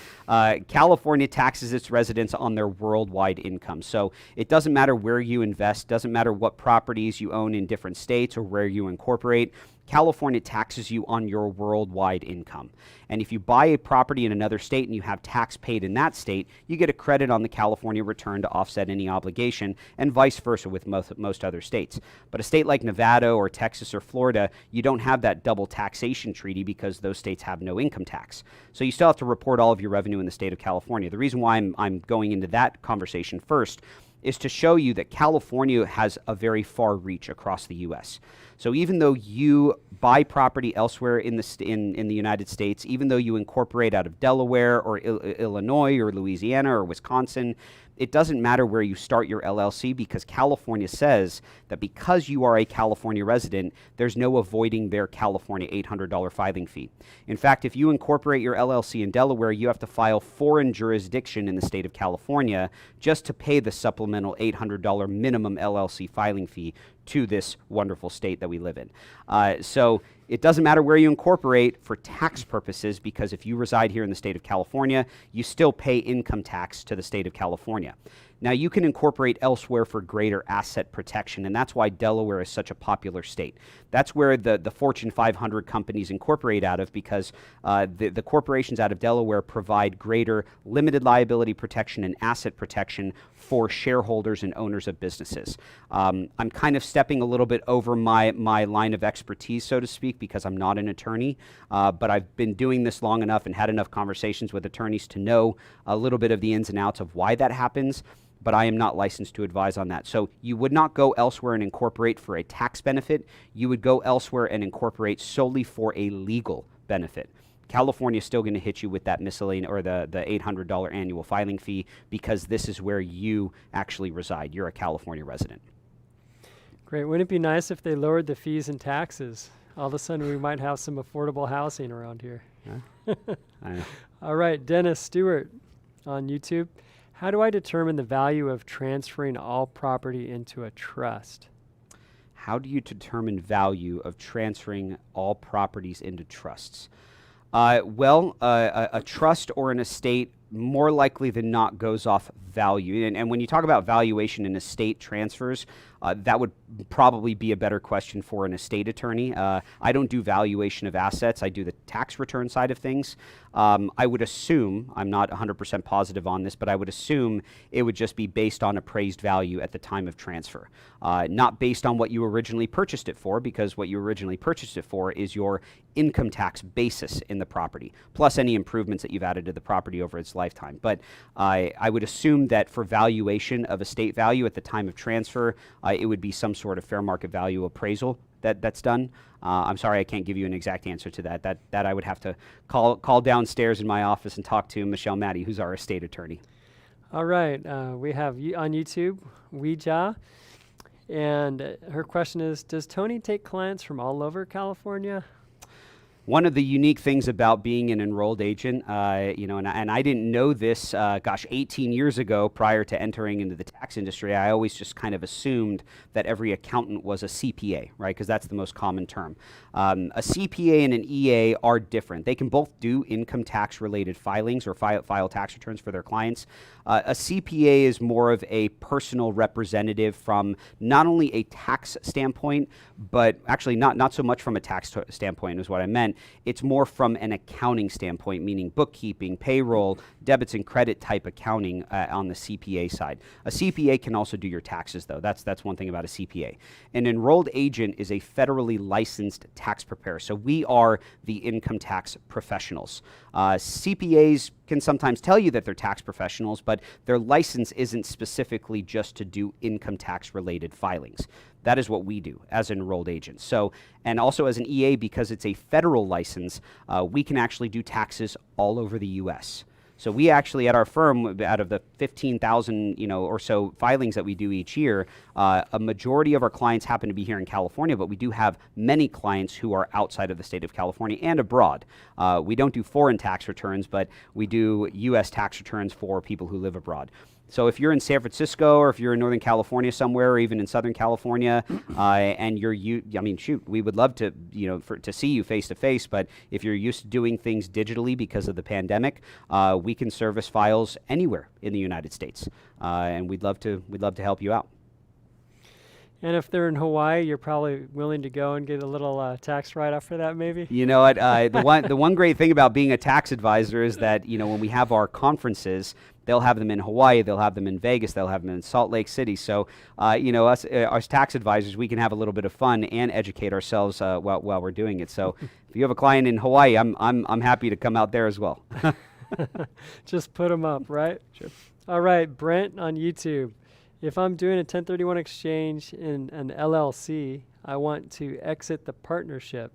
California taxes its residents on their worldwide income. So it doesn't matter where you invest, doesn't matter what properties you own in different states or where you incorporate. California taxes you on your worldwide income. And if you buy a property in another state and you have tax paid in that state, you get a credit on the California return to offset any obligation, and vice versa with most other states. But a state like Nevada or Texas or Florida, you don't have that double taxation treaty because those states have no income tax. So you still have to report all of your revenue in the state of California. The reason why I'm going into that conversation first is to show you that California has a very far reach across the U.S. So even though you buy property elsewhere in the United States, even though you incorporate out of Delaware or Illinois or Louisiana or Wisconsin, it doesn't matter where you start your LLC because California says that because you are a California resident, there's no avoiding their California $800 filing fee. In fact, if you incorporate your LLC in Delaware, you have to file foreign jurisdiction in the state of California just to pay the supplemental $800 minimum LLC filing fee to this wonderful state that we live in. So it doesn't matter where you incorporate for tax purposes because if you reside here in the state of California, you still pay income tax to the state of California. Now, you can incorporate elsewhere for greater asset protection, and that's why Delaware is such a popular state. That's where the Fortune 500 companies incorporate out of because the corporations out of Delaware provide greater limited liability protection and asset protection for shareholders and owners of businesses. I'm kind of stepping a little bit over my line of expertise, so to speak, because I'm not an attorney, but I've been doing this long enough and had enough conversations with attorneys to know a little bit of the ins and outs of why that happens. But I am not licensed to advise on that. So you would not go elsewhere and incorporate for a tax benefit. You would go elsewhere and incorporate solely for a legal benefit. California is still going to hit you with that miscellaneous or the $800 annual filing fee because this is where you actually reside. You're a California resident. Great. Wouldn't it be nice if they lowered the fees and taxes All of a sudden, we might have some affordable housing around here. Yeah. I know. All right, Dennis Stewart on YouTube. How do I determine the value of transferring all property into a trust? How do you determine value of transferring all properties into trusts? A trust or an estate more likely than not goes off value. And when you talk about valuation in estate transfers, that would probably be a better question for an estate attorney. I don't do valuation of assets. I do the tax return side of things. I would assume, I'm not 100% positive on this, but I would assume it would just be based on appraised value at the time of transfer, not based on what you originally purchased it for, because what you originally purchased it for is your income tax basis in the property, plus any improvements that you've added to the property over its lifetime. But I would assume that for valuation of estate value at the time of transfer, it would be some sort of fair market value appraisal that's done. I'm sorry, I can't give you an exact answer to that. That I would have to call downstairs in my office and talk to Michelle Maddie, who's our estate attorney. All right, we have on YouTube, Ouija, and her question is, does Tony take clients from all over California? One of the unique things about being an enrolled agent, and I didn't know this, 18 years ago prior to entering into the tax industry, I always just kind of assumed that every accountant was a CPA, right? Because that's the most common term. A CPA and an EA are different. They can both do income tax related filings or file tax returns for their clients. A CPA is more of a personal representative from not only a tax standpoint, but actually not so much from a tax standpoint is what I meant. It's more from an accounting standpoint, meaning bookkeeping, payroll, debits and credit type accounting on the CPA side. A CPA can also do your taxes, though. That's one thing about a CPA. An enrolled agent is a federally licensed tax preparer. So we are the income tax professionals. CPAs can sometimes tell you that they're tax professionals, but their license isn't specifically just to do income tax related filings. That is what we do as enrolled agents. So, and also as an EA, because it's a federal license, we can actually do taxes all over the U.S. So we actually, at our firm, out of the 15,000, or so filings that we do each year, a majority of our clients happen to be here in California, but we do have many clients who are outside of the state of California and abroad. We don't do foreign tax returns, but we do U.S. tax returns for people who live abroad. So if you're in San Francisco, or if you're in Northern California somewhere, or even in Southern California, and we would love to, to see you face to face. But if you're used to doing things digitally because of the pandemic, we can service files anywhere in the United States, and we'd love to help you out. And if they're in Hawaii, you're probably willing to go and get a little tax write-off for that, maybe? You know what? The one great thing about being a tax advisor is that, when we have our conferences, they'll have them in Hawaii, they'll have them in Vegas, they'll have them in Salt Lake City. So, us as tax advisors, we can have a little bit of fun and educate ourselves while we're doing it. So, if you have a client in Hawaii, I'm happy to come out there as well. Just put them up, right? Sure. All right, Brent on YouTube. If I'm doing a 1031 exchange in an LLC, I want to exit the partnership.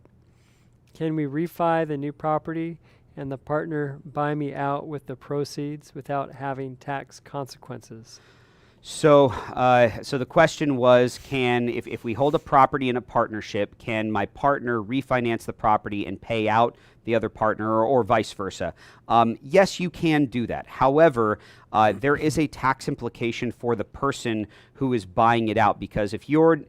Can we refi the new property and the partner buy me out with the proceeds without having tax consequences? So the question was, if we hold a property in a partnership, can my partner refinance the property and pay out the other partner, or vice versa? Yes, you can do that. However, there is a tax implication for the person who is buying it out, because if you're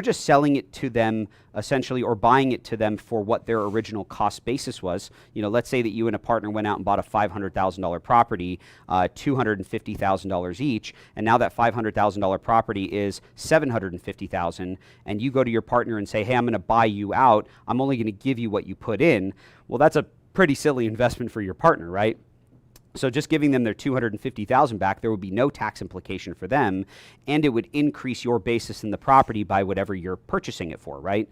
just selling it to them essentially, or buying it to them for what their original cost basis was, let's say that you and a partner went out and bought a $500,000 property, $250,000 each, and now that $500,000 property is $750,000, and you go to your partner and say, hey, I'm going to buy you out, I'm only going to give you what you put in. Well, that's a pretty silly investment for your partner, right? So just giving them their $250,000 back, there would be no tax implication for them, and it would increase your basis in the property by whatever you're purchasing it for, right?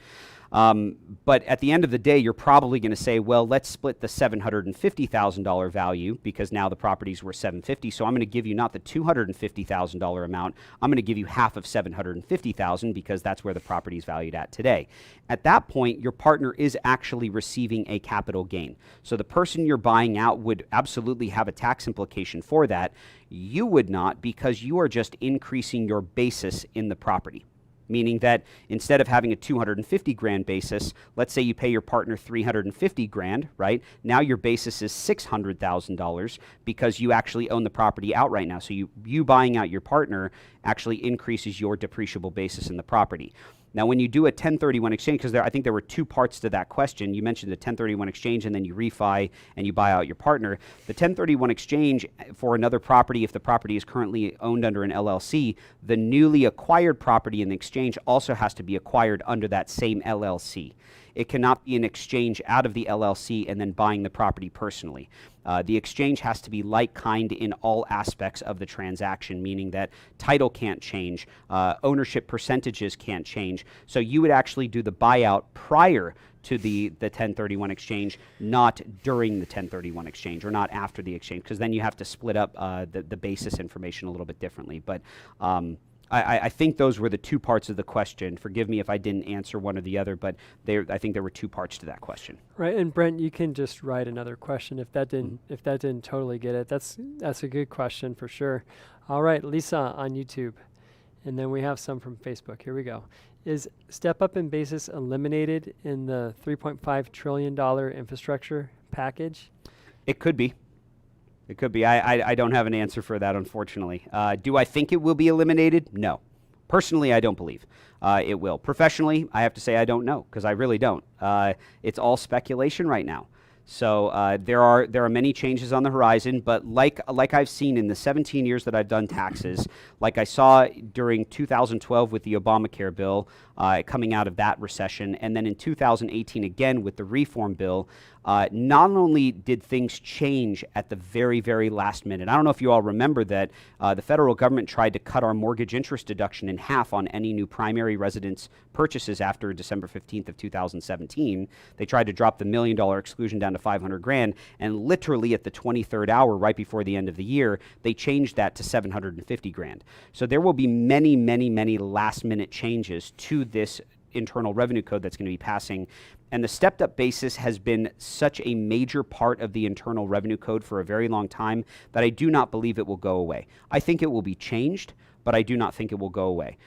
But at the end of the day, you're probably going to say, well, let's split the $750,000 value, because now the property's worth $750,000. So I'm going to give you not the $250,000 amount. I'm going to give you half of $750,000, because that's where the property is valued at today. At that point, your partner is actually receiving a capital gain. So the person you're buying out would absolutely have a tax implication for that. You would not, because you are just increasing your basis in the property. meaning that instead of having a 250 grand basis, let's say you pay your partner 350 grand, right? Now your basis is $600,000 because you actually own the property outright now. So you buying out your partner actually increases your depreciable basis in the property. Now, when you do a 1031 exchange, because I think there were two parts to that question. You mentioned the 1031 exchange and then you refi and you buy out your partner. The 1031 exchange for another property, if the property is currently owned under an LLC, the newly acquired property in the exchange also has to be acquired under that same LLC. It cannot be an exchange out of the LLC and then buying the property personally. The exchange has to be like kind in all aspects of the transaction, meaning that title can't change, ownership percentages can't change. So you would actually do the buyout prior to the 1031 exchange, not during the 1031 exchange or not after the exchange, because then you have to split up the basis information a little bit differently. But I think those were the two parts of the question. Forgive me if I didn't answer one or the other, but I think there were two parts to that question. Right, and Brent, you can just write another question if that didn't totally get it. That's a good question for sure. All right, Lisa on YouTube, and then we have some from Facebook. Here we go. Is step up in basis eliminated in the $3.5 trillion infrastructure package? It could be. It could be. I don't have an answer for that, unfortunately. Do I think it will be eliminated? No. Personally, I don't believe it will. Professionally, I have to say I don't know, because I really don't. It's all speculation right now. So there are many changes on the horizon, but like I've seen in the 17 years that I've done taxes, like I saw during 2012 with the Obamacare bill coming out of that recession, and then in 2018 again with the reform bill, not only did things change at the very, very last minute. I don't know if you all remember that the federal government tried to cut our mortgage interest deduction in half on any new primary residence purchases after December 15th of 2017. They tried to drop the $1 million exclusion down to 500 grand, and literally at the 23rd hour, right before the end of the year, they changed that to 750 grand. So there will be many, many, many last minute changes to this internal revenue code that's going to be passing. And the stepped up basis has been such a major part of the internal revenue code for a very long time that I do not believe it will go away. I think it will be changed, but I do not think it will go away.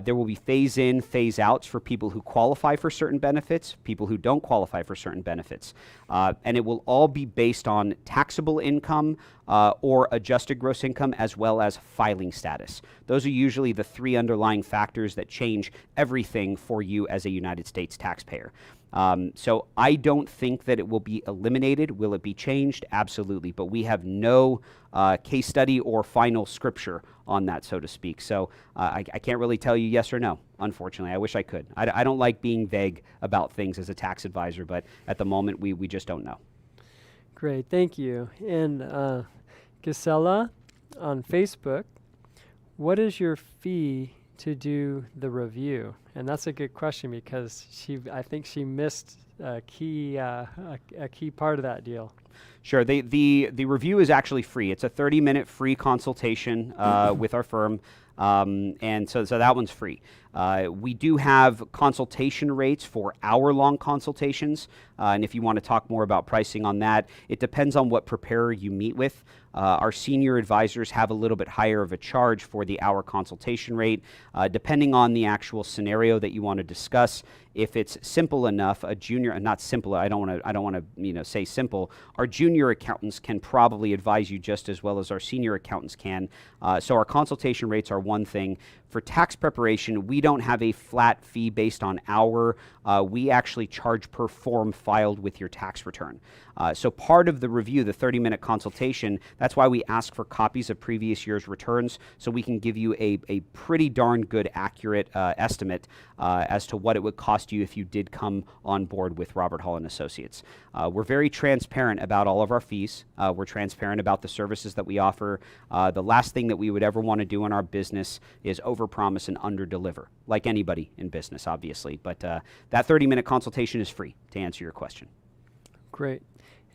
There will be phase in, phase outs for people who qualify for certain benefits, people who don't qualify for certain benefits. And it will all be based on taxable income or adjusted gross income, as well as filing status. Those are usually the three underlying factors that change everything for you as a United States taxpayer. So I don't think that it will be eliminated. Will it be changed? Absolutely. But we have no case study or final scripture on that, so to speak. So I can't really tell you yes or no, unfortunately. I wish I could. I don't like being vague about things as a tax advisor, but at the moment we just don't know. Great, thank you. And Gisela on Facebook, what is your fee to do the review? And that's a good question because I think she missed a key part of that deal. Sure. The review is actually free. It's a 30-minute free consultation with our firm. And so that one's free. We do have consultation rates for hour-long consultations. And if you want to talk more about pricing on that, it depends on what preparer you meet with. Our senior advisors have a little bit higher of a charge for the hour consultation rate, depending on the actual scenario that you want to discuss. If it's simple enough, a junior, not simple, I don't want to say simple. Our junior accountants can probably advise you just as well as our senior accountants can. So our consultation rates are one thing. For tax preparation, we don't have a flat fee based on hour. We actually charge per form filed with your tax return. So part of the review, the 30-minute consultation, that's why we ask for copies of previous year's returns so we can give you a pretty darn good, accurate estimate as to what it would cost you if you did come on board with Robert Hall & Associates. We're very transparent about all of our fees. We're transparent about the services that we offer. The last thing that we would ever want to do in our business is overpromise and underdeliver, like anybody in business, obviously. But that 30-minute consultation is free, to answer your question. Great.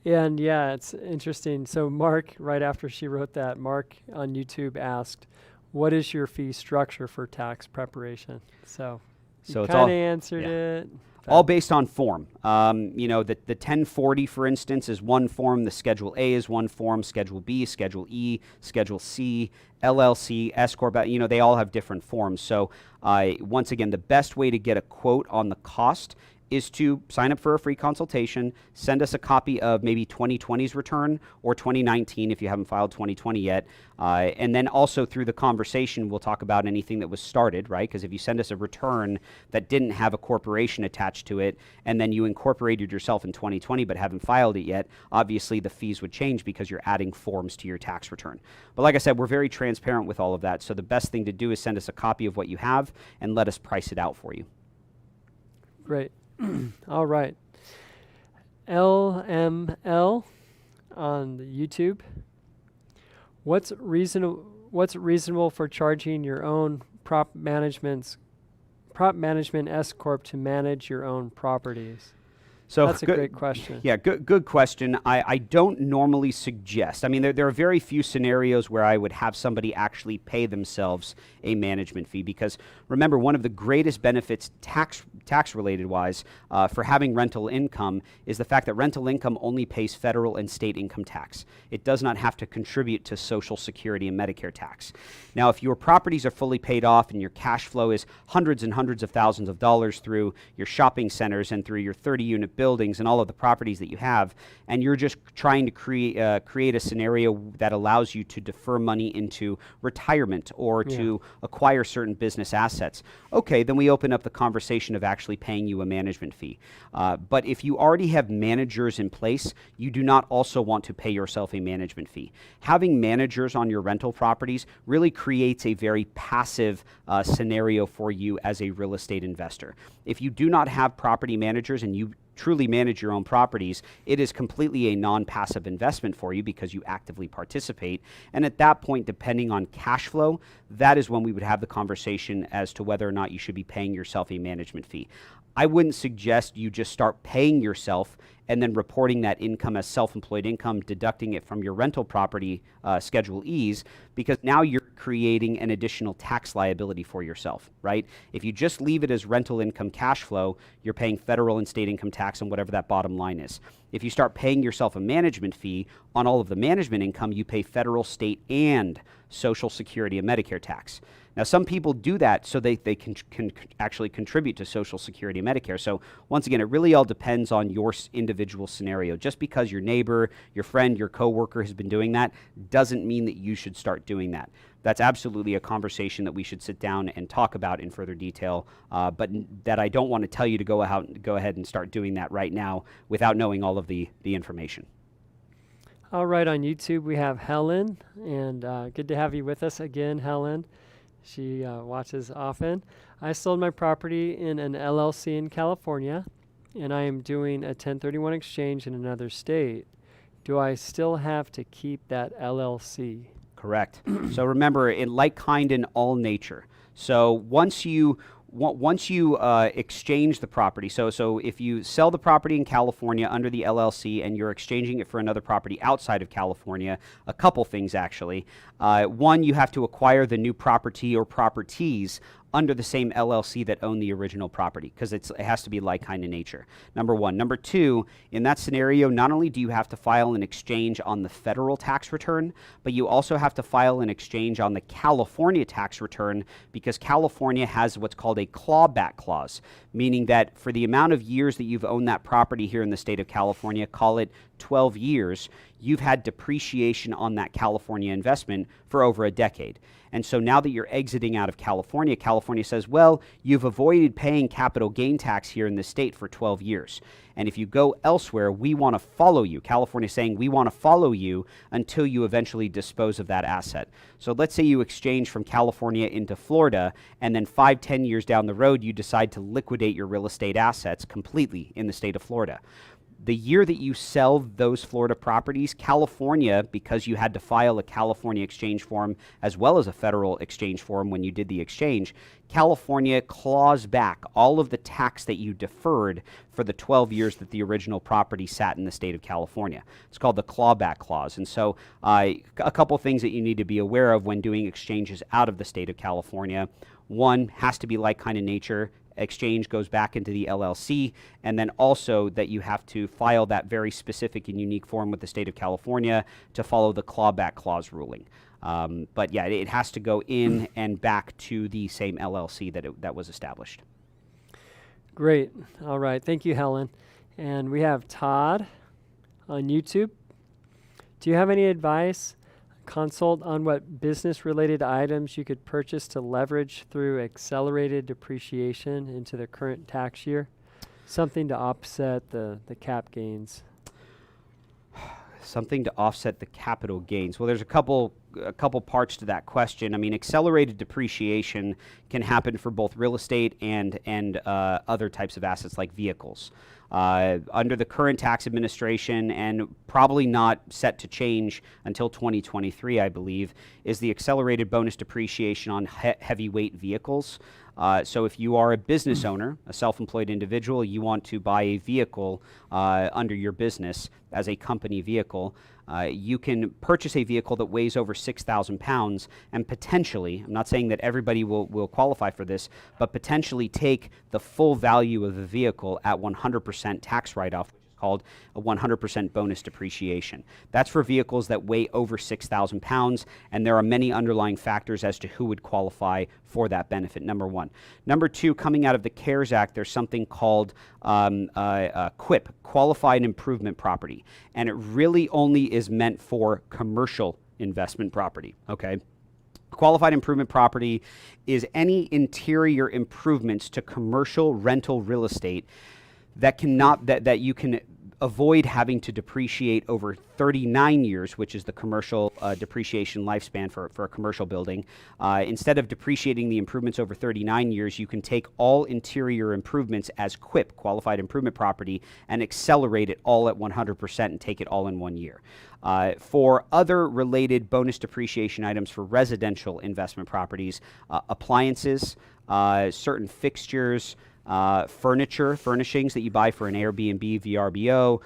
And yeah, it's interesting. So Mark, right after she wrote that, Mark on YouTube asked, what is your fee structure for tax preparation? So you kind of answered it. that? All based on form. The 1040, for instance, is one form. The Schedule A is one form. Schedule B, Schedule E, Schedule C, LLC, S Corp. They all have different forms. So once again, the best way to get a quote on the cost is to sign up for a free consultation, send us a copy of maybe 2020's return or 2019 if you haven't filed 2020 yet. And then also through the conversation, we'll talk about anything that was started, right? Because if you send us a return that didn't have a corporation attached to it, and then you incorporated yourself in 2020 but haven't filed it yet, obviously the fees would change because you're adding forms to your tax return. But like I said, we're very transparent with all of that. So the best thing to do is send us a copy of what you have and let us price it out for you. Great. All right. LML on the YouTube. What's reasonable for charging your own prop management S Corp to manage your own properties? So that's a great question. Yeah, good question. I don't normally suggest. I mean, there are very few scenarios where I would have somebody actually pay themselves a management fee because remember, one of the greatest benefits tax related wise for having rental income is the fact that rental income only pays federal and state income tax. It does not have to contribute to Social Security and Medicare tax. Now, if your properties are fully paid off and your cash flow is hundreds and hundreds of thousands of dollars through your shopping centers and through your 30-unit buildings and all of the properties that you have, and you're just trying to create a scenario that allows you to defer money into retirement or to acquire certain business assets, okay, then we open up the conversation of actually paying you a management fee. But if you already have managers in place, you do not also want to pay yourself a management fee. Having managers on your rental properties really creates a very passive scenario for you as a real estate investor. If you do not have property managers and you truly manage your own properties, it is completely a non-passive investment for you because you actively participate. And at that point, depending on cash flow, that is when we would have the conversation as to whether or not you should be paying yourself a management fee. I wouldn't suggest you just start paying yourself and then reporting that income as self-employed income, deducting it from your rental property Schedule E's, because now you're creating an additional tax liability for yourself, right? If you just leave it as rental income cash flow, you're paying federal and state income tax on whatever that bottom line is. If you start paying yourself a management fee on all of the management income, you pay federal, state, and Social Security and Medicare tax. Now, some people do that so they can actually contribute to Social Security and Medicare. So once again, it really all depends on your individual scenario. Just because your neighbor, your friend, your coworker has been doing that doesn't mean that you should start doing that. That's absolutely a conversation that we should sit down and talk about in further detail, but that I don't want to tell you to go ahead and start doing that right now without knowing all of the information. All right, on YouTube we have Helen, and good to have you with us again, Helen. She watches often. I sold my property in an LLC in California, and I am doing a 1031 exchange in another state. Do I still have to keep that LLC? Correct. So remember, in like kind in all nature. So once you exchange the property, so if you sell the property in California under the LLC and you're exchanging it for another property outside of California, a couple things actually. One, you have to acquire the new property or properties under the same LLC that own the original property, because it has to be like kind in nature. Number one. Number two, in that scenario, not only do you have to file an exchange on the federal tax return, but you also have to file an exchange on the California tax return, because California has what's called a clawback clause, meaning that for the amount of years that you've owned that property here in the state of California, call it 12 years, you've had depreciation on that California investment for over a decade. And so now that you're exiting out of California, California says, well, you've avoided paying capital gain tax here in the state for 12 years. And if you go elsewhere, we want to follow you. California is saying we want to follow you until you eventually dispose of that asset. So let's say you exchange from California into Florida, and then 5-10 years down the road, you decide to liquidate your real estate assets completely in the state of Florida. The year that you sell those Florida properties, California, because you had to file a California exchange form as well as a federal exchange form when you did the exchange, California claws back all of the tax that you deferred for the 12 years that the original property sat in the state of California. It's called the clawback clause. And so a couple things that you need to be aware of when doing exchanges out of the state of California. One, has to be like kind of nature. exchange goes back into the LLC, and then also that you have to file that very specific and unique form with the state of California to follow the clawback clause ruling. But yeah, it has to go in and back to the same LLC that was established. Great. All right. Thank you, Helen. And we have Todd on YouTube. Do you have any advice? Consult on what business-related items you could purchase to leverage through accelerated depreciation into the current tax year? Something to offset the cap gains. Something to offset the capital gains. Well, there's a couple parts to that question. I mean, accelerated depreciation can happen for both real estate and other types of assets like vehicles. Under the current tax administration, and probably not set to change until 2023, I believe, is the accelerated bonus depreciation on heavyweight vehicles. So if you are a business owner, a self-employed individual, you want to buy a vehicle under your business as a company vehicle, you can purchase a vehicle that weighs over 6,000 pounds and potentially, I'm not saying that everybody will qualify for this, but potentially take the full value of the vehicle at 100% tax write-off, called a 100% bonus depreciation. That's for vehicles that weigh over 6,000 pounds, and there are many underlying factors as to who would qualify for that benefit, number one. Number two, coming out of the CARES Act, there's something called QIP, Qualified Improvement Property, and it really only is meant for commercial investment property, okay? Qualified improvement property is any interior improvements to commercial rental real estate that you can avoid having to depreciate over 39 years, which is the commercial depreciation lifespan for a commercial building. Instead of depreciating the improvements over 39 years, you can take all interior improvements as QIP, qualified improvement property, and accelerate it all at 100% and take it all in 1 year. For other related bonus depreciation items for residential investment properties, appliances, certain fixtures, furnishings that you buy for an Airbnb, VRBO.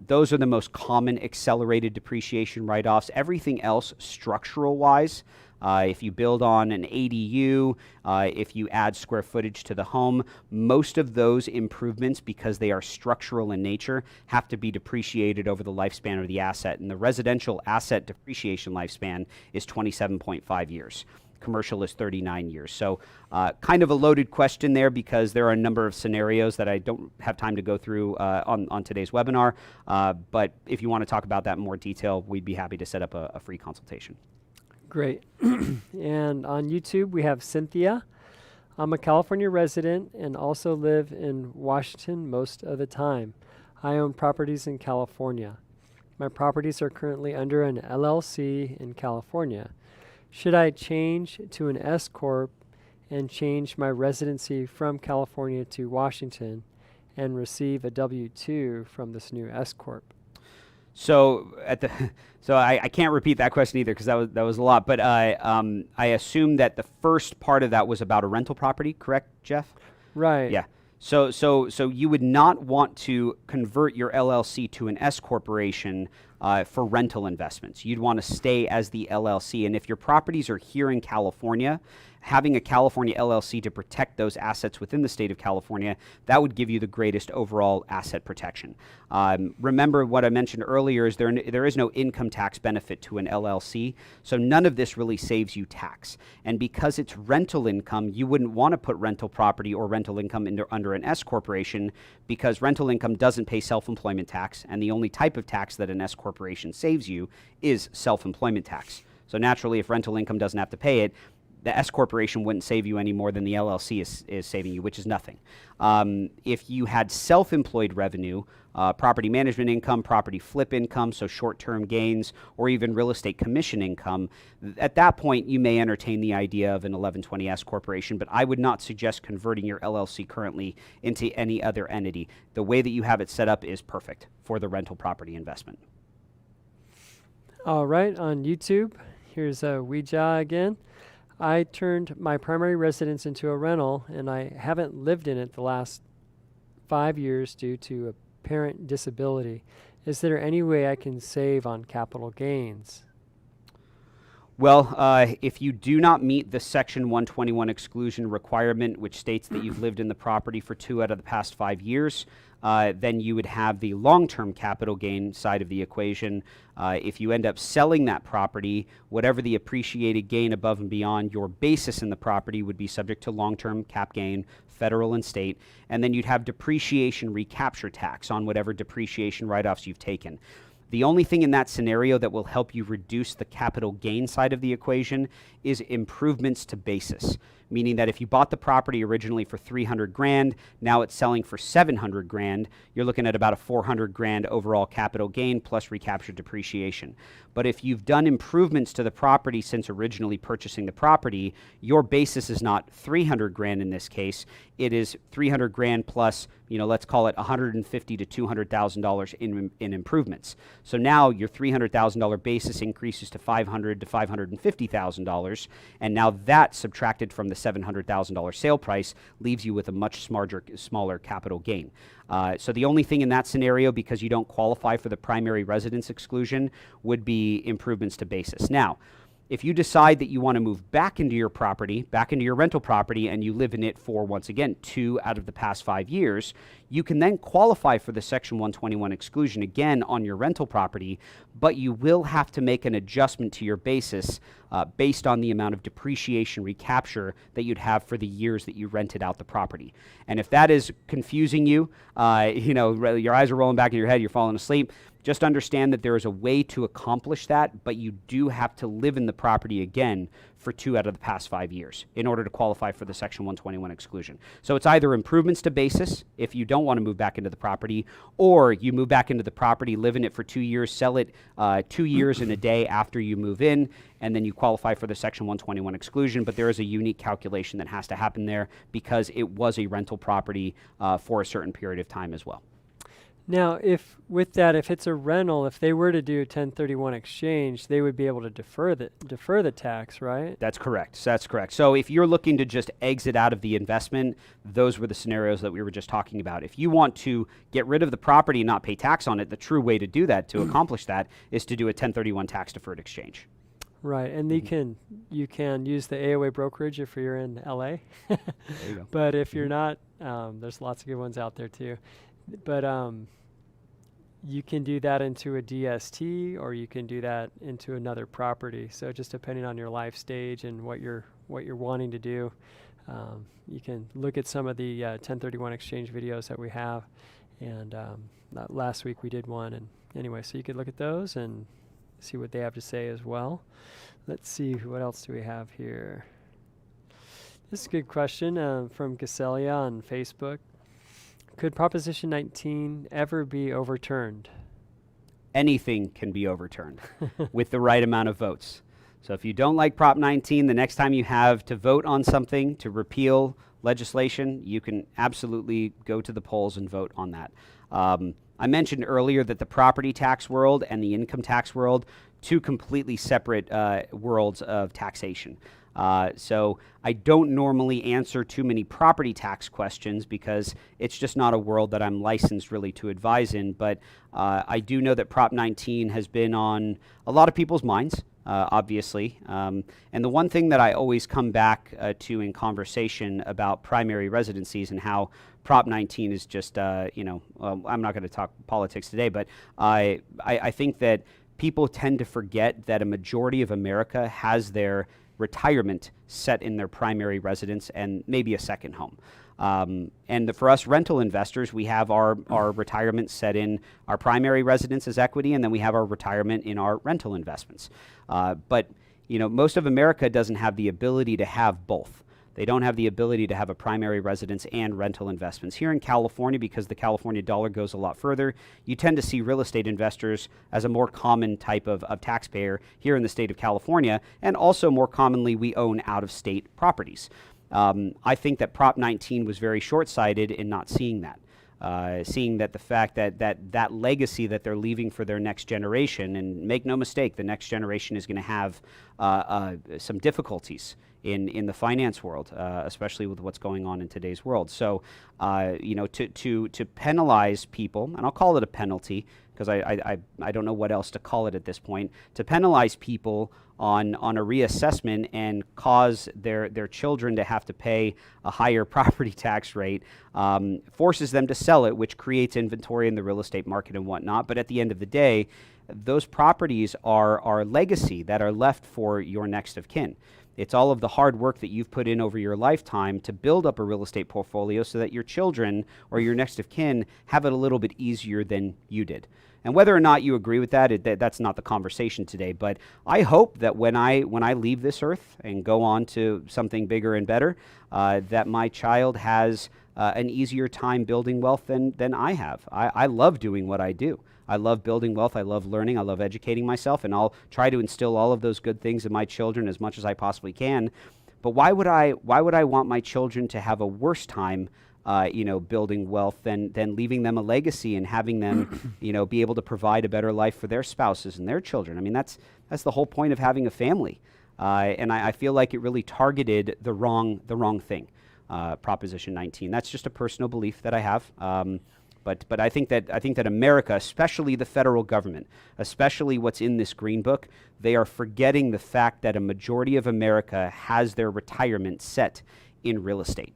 Those are the most common accelerated depreciation write-offs. Everything else, structural-wise, if you build on an ADU, if you add square footage to the home, most of those improvements, because they are structural in nature, have to be depreciated over the lifespan of the asset. And the residential asset depreciation lifespan is 27.5 years. Commercial is 39 years. So kind of a loaded question there because there are a number of scenarios that I don't have time to go through on today's webinar. But if you want to talk about that in more detail, we'd be happy to set up a free consultation. Great. And on YouTube, we have Cynthia. I'm a California resident and also live in Washington most of the time. I own properties in California. My properties are currently under an LLC in California. Should I change to an S Corp and change my residency from California to Washington and receive a W-2 from this new S Corp? So I can't repeat that question either because that was a lot. But I assume that the first part of that was about a rental property, correct, Jeff? Right. Yeah. So you would not want to convert your LLC to an S corporation for rental investments. You'd want to stay as the LLC. And if your properties are here in California, having a California LLC to protect those assets within the state of California, that would give you the greatest overall asset protection. Remember what I mentioned earlier is there is no income tax benefit to an LLC, so none of this really saves you tax. And because it's rental income, you wouldn't want to put rental property or rental income under an S corporation because rental income doesn't pay self-employment tax, and the only type of tax that an S corporation saves you is self-employment tax. So naturally, if rental income doesn't have to pay it, the S corporation wouldn't save you any more than the LLC is saving you, which is nothing. If you had self-employed revenue, property management income, property flip income, so short-term gains, or even real estate commission income, at that point you may entertain the idea of an 1120 S corporation, but I would not suggest converting your LLC currently into any other entity. The way that you have it set up is perfect for the rental property investment. All right, on YouTube, here's Ouija again. I turned my primary residence into a rental, and I haven't lived in it the last 5 years due to a parent disability. Is there any way I can save on capital gains? Well, if you do not meet the Section 121 exclusion requirement, which states that you've lived in the property for 2 out of the past 5 years, then you would have the long-term capital gain side of the equation. If you end up selling that property, whatever the appreciated gain above and beyond your basis in the property would be subject to long-term cap gain, federal and state, and then you'd have depreciation recapture tax on whatever depreciation write-offs you've taken. The only thing in that scenario that will help you reduce the capital gain side of the equation is improvements to basis, meaning that if you bought the property originally for 300 grand, now it's selling for 700 grand, you're looking at about a 400 grand overall capital gain plus recapture depreciation. But if you've done improvements to the property since originally purchasing the property, your basis is not 300 grand in this case, it is 300 grand plus, let's call it $150,000 to $200,000 in improvements. So now your $300,000 basis increases to $500,000 to $550,000, and now that subtracted from the $700,000 sale price leaves you with a much smaller capital gain. So the only thing in that scenario, because you don't qualify for the primary residence exclusion, would be improvements to basis. Now, if you decide that you want to move back into your property, back into your rental property, and you live in it for, once again, 2 out of the past 5 years, you can then qualify for the Section 121 exclusion again on your rental property, but you will have to make an adjustment to your basis based on the amount of depreciation recapture that you'd have for the years that you rented out the property. And if that is confusing you, your eyes are rolling back in your head, you're falling asleep, just understand that there is a way to accomplish that, but you do have to live in the property again for 2 out of the past 5 years in order to qualify for the Section 121 exclusion. So it's either improvements to basis if you don't want to move back into the property, or you move back into the property, live in it for 2 years, sell it 2 years and a day after you move in, and then you qualify for the Section 121 exclusion. But there is a unique calculation that has to happen there because it was a rental property for a certain period of time as well. Now, if it's a rental, if they were to do a 1031 exchange, they would be able to defer the tax, right? That's correct. So if you're looking to just exit out of the investment, those were the scenarios that we were just talking about. If you want to get rid of the property and not pay tax on it, the true way to do that, to accomplish that, is to do a 1031 tax deferred exchange. Right, and you can use the AOA brokerage if you're in LA. There you go. But if you're not, there's lots of good ones out there too. But you can do that into a DST, or you can do that into another property. So just depending on your life stage and what you're wanting to do, you can look at some of the 1031 exchange videos that we have. And last week we did one, and anyway, so you could look at those and see what they have to say as well. Let's see, what else do we have here? This is a good question from Gacelia on Facebook. Could Proposition 19 ever be overturned? Anything can be overturned with the right amount of votes. So if you don't like Prop 19, the next time you have to vote on something to repeal legislation, you can absolutely go to the polls and vote on that. I mentioned earlier that the property tax world and the income tax world, two completely separate worlds of taxation. So I don't normally answer too many property tax questions because it's just not a world that I'm licensed really to advise in. But I do know that Prop 19 has been on a lot of people's minds, obviously. And the one thing that I always come back to in conversation about primary residencies and how Prop 19 is just, I'm not going to talk politics today, but I think that people tend to forget that a majority of America has their retirement set in their primary residence and maybe a second home. And for us rental investors, we have our retirement set in our primary residence as equity, and then we have our retirement in our rental investments. But most of America doesn't have the ability to have both. They don't have the ability to have a primary residence and rental investments. Here in California, because the California dollar goes a lot further, you tend to see real estate investors as a more common type of taxpayer here in the state of California, and also more commonly we own out-of-state properties. I think that Prop 19 was very short-sighted in not seeing that. Seeing that the fact that legacy that they're leaving for their next generation, and make no mistake, the next generation is going to have some difficulties in the finance world, especially with what's going on in today's world. So, to penalize people, and I'll call it a penalty, because I don't know what else to call it at this point, to penalize people on a reassessment and cause their children to have to pay a higher property tax rate, forces them to sell it, which creates inventory in the real estate market and whatnot. But at the end of the day, those properties are legacy that are left for your next of kin. It's all of the hard work that you've put in over your lifetime to build up a real estate portfolio so that your children or your next of kin have it a little bit easier than you did. And whether or not you agree with that, that's not the conversation today. But I hope that when I leave this earth and go on to something bigger and better, that my child has an easier time building wealth than I have. I love doing what I do. I love building wealth. I love learning. I love educating myself, and I'll try to instill all of those good things in my children as much as I possibly can. But why would I want my children to have a worse time, building wealth than leaving them a legacy and having them, be able to provide a better life for their spouses and their children? I mean, that's the whole point of having a family. And I feel like it really targeted the wrong thing. Proposition 19. That's just a personal belief that I have. But I think that America, especially the federal government, especially what's in this Green Book, they are forgetting the fact that a majority of America has their retirement set in real estate.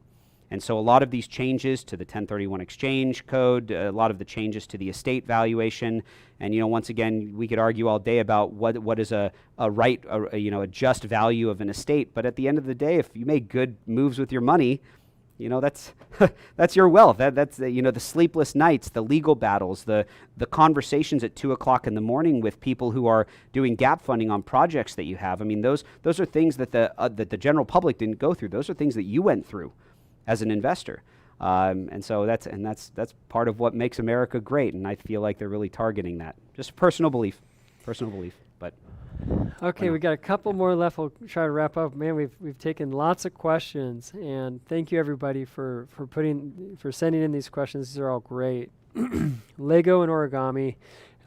And so a lot of these changes to the 1031 exchange code, a lot of the changes to the estate valuation, and once again, we could argue all day about what is a just value of an estate. But at the end of the day, if you make good moves with your money, that's that's your wealth. That's the sleepless nights, the legal battles, the conversations at 2:00 in the morning with people who are doing gap funding on projects that you have. I mean, those are things that the general public didn't go through. Those are things that you went through as an investor. And so that's part of what makes America great. And I feel like they're really targeting that. Just a personal belief, but. Okay, we got a couple more left. We'll try to wrap up. Man, we've taken lots of questions, and thank you everybody for sending in these questions. These are all great. Lego and origami.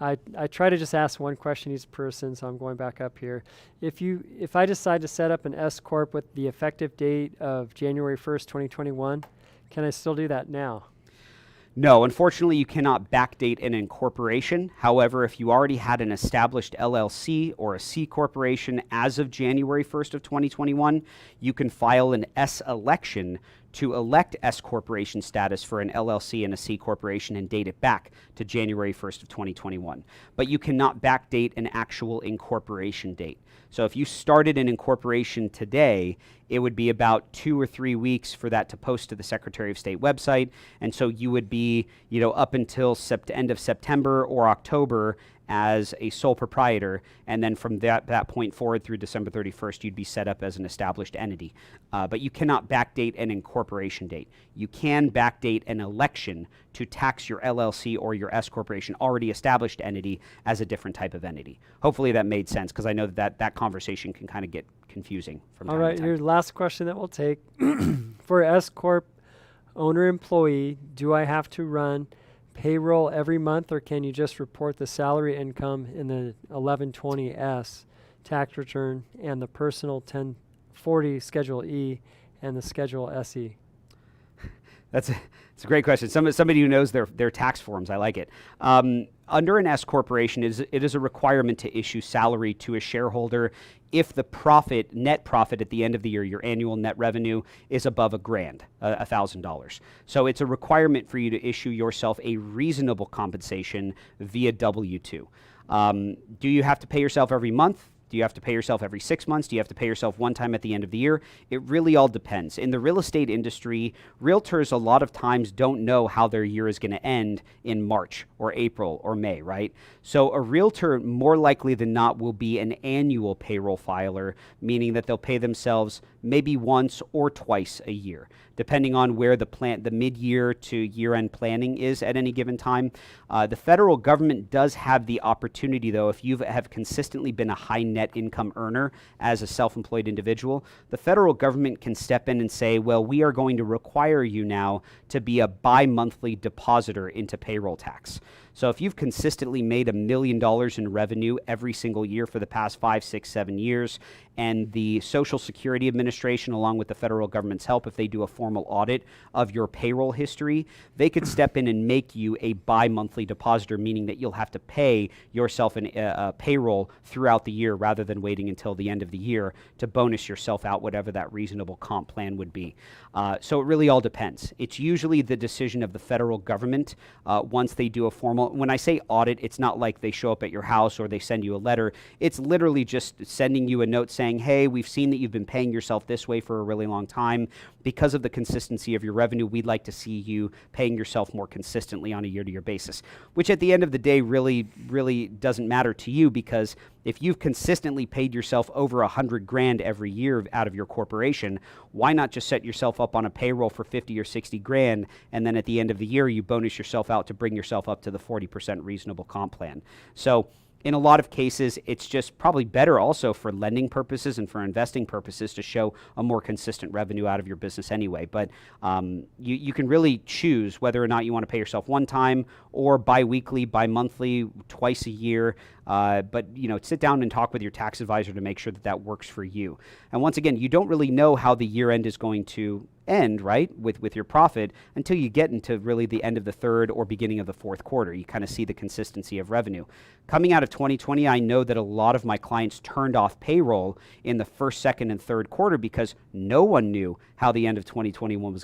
I try to just ask one question each person, so I'm going back up here. If I decide to set up an S Corp with the effective date of January 1st, 2021, can I still do that now? No, unfortunately, you cannot backdate an incorporation. However, if you already had an established LLC or a C corporation as of January 1st of 2021, you can file an S election to elect S corporation status for an LLC and a C corporation and date it back to January 1st of 2021. But you cannot backdate an actual incorporation date. So if you started an incorporation today, it would be about 2 or 3 weeks for that to post to the Secretary of State website. And so you would be, up until end of September or October as a sole proprietor, and then from that point forward through December 31st, you'd be set up as an established entity. But you cannot backdate an incorporation date. You can backdate an election to tax your LLC or your S corporation, already established entity, as a different type of entity. Hopefully that made sense, because I know that conversation can kind of get confusing from time to time. All right, here's the last question that we'll take. For S Corp owner-employee, do I have to run payroll every month, or can you just report the salary income in the 1120S tax return and the personal 1040 Schedule E and the Schedule SE? It's a great question. Somebody who knows their tax forms. I like it. Under an S corporation, it is a requirement to issue salary to a shareholder if the net profit at the end of the year, your annual net revenue, is above $1,000. So it's a requirement for you to issue yourself a reasonable compensation via W-2. Do you have to pay yourself every month? Do you have to pay yourself every 6 months? Do you have to pay yourself one time at the end of the year? It really all depends. In the real estate industry, realtors a lot of times don't know how their year is going to end in March or April or May, right? So a realtor, more likely than not, will be an annual payroll filer, meaning that they'll pay themselves maybe once or twice a year, depending on where the mid-year to year-end planning is at any given time. The federal government does have the opportunity, though, if you have consistently been a high net income earner as a self-employed individual, the federal government can step in and say, well, we are going to require you now to be a bi-monthly depositor into payroll tax. So if you've consistently made $1 million in revenue every single year for the past 5, 6, 7 years, and the Social Security Administration, along with the federal government's help, if they do a formal audit of your payroll history, they could step in and make you a bi-monthly depositor, meaning that you'll have to pay yourself a payroll throughout the year rather than waiting until the end of the year to bonus yourself out whatever that reasonable comp plan would be. So it really all depends. It's usually the decision of the federal government once they do a formal, when I say audit, it's not like they show up at your house or they send you a letter. It's literally just sending you a note saying, hey, we've seen that you've been paying yourself this way for a really long time. Because of the consistency of your revenue, we'd like to see you paying yourself more consistently on a year-to-year basis, which at the end of the day really doesn't matter to you, because if you've consistently paid yourself over $100,000 every year out of your corporation, why not just set yourself up on a payroll for 50 or 60 grand, and then at the end of the year you bonus yourself out to bring yourself up to the 40% reasonable comp plan. So in a lot of cases, it's just probably better also for lending purposes and for investing purposes to show a more consistent revenue out of your business anyway. But you can really choose whether or not you want to pay yourself one time or bi-weekly, bi-monthly, twice a year. But sit down and talk with your tax advisor to make sure that that works for you. And once again, you don't really know how the year end is going to end, right, with your profit until you get into really the end of the third or beginning of the fourth quarter. You kind of see the consistency of revenue. Coming out of 2020, I know that a lot of my clients turned off payroll in the first, second, and third quarter because no one knew how the end of 2021 was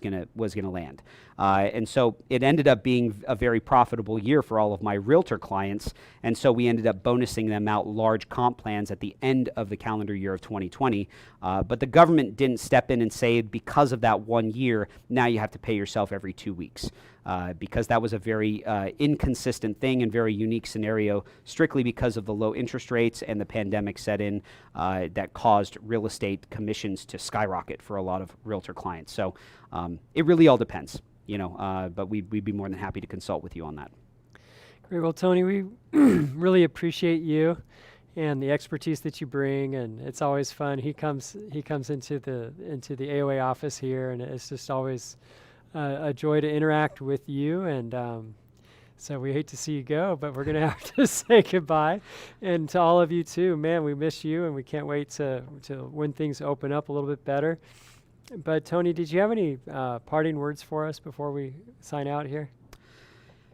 gonna land. And so it ended up being a very profitable year for all of my realtor clients. And so we ended up bonusing them out large comp plans at the end of the calendar year of 2020. But the government didn't step in and say, because of that 1 year, now you have to pay yourself every 2 weeks. Because that was a very inconsistent thing and very unique scenario, strictly because of the low interest rates and the pandemic set in that caused real estate commissions to skyrocket for a lot of realtor clients. So it really all depends, but we'd be more than happy to consult with you on that. Great. Well, Tony, we really appreciate you and the expertise that you bring, and it's always fun. He comes into the AOA office here, and it's just always a joy to interact with you, and so we hate to see you go, but we're going to have to say goodbye. And to all of you too, man, we miss you, and we can't wait to when things open up a little bit better. But Tony, did you have any parting words for us before we sign out here?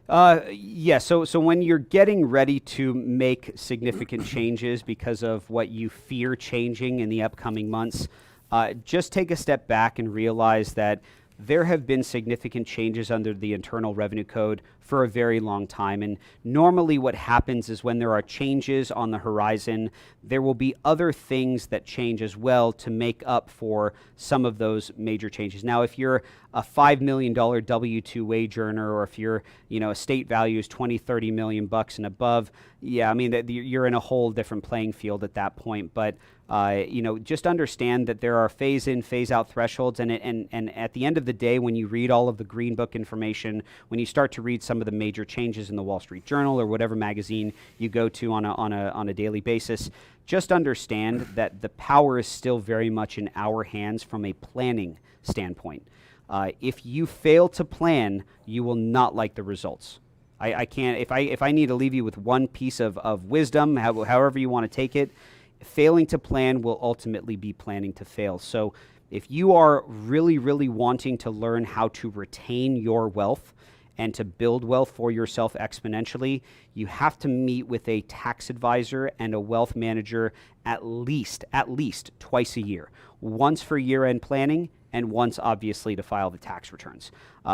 Yeah, so when you're getting ready to make significant changes because of what you fear changing in the upcoming months, just take a step back and realize that there have been significant changes under the Internal Revenue Code for a very long time. And normally what happens is when there are changes on the horizon, there will be other things that change as well to make up for some of those major changes. Now, if you're a $5 million W-2 wage earner, or if your estate value is 20, 30 million bucks and above, yeah, I mean, you're in a whole different playing field at that point. But just understand that there are phase in, phase out thresholds, and at the end of the day, when you read all of the Green Book information, when you start to read some of the major changes in the Wall Street Journal or whatever magazine you go to on a daily basis, just understand that the power is still very much in our hands from a planning standpoint. If you fail to plan, you will not like the results. I can't. If I need to leave you with one piece of wisdom, however you want to take it, failing to plan will ultimately be planning to fail. So if you are really, really wanting to learn how to retain your wealth and to build wealth for yourself exponentially, you have to meet with a tax advisor and a wealth manager at least twice a year. Once for year-end planning, and once, obviously, to file the tax returns.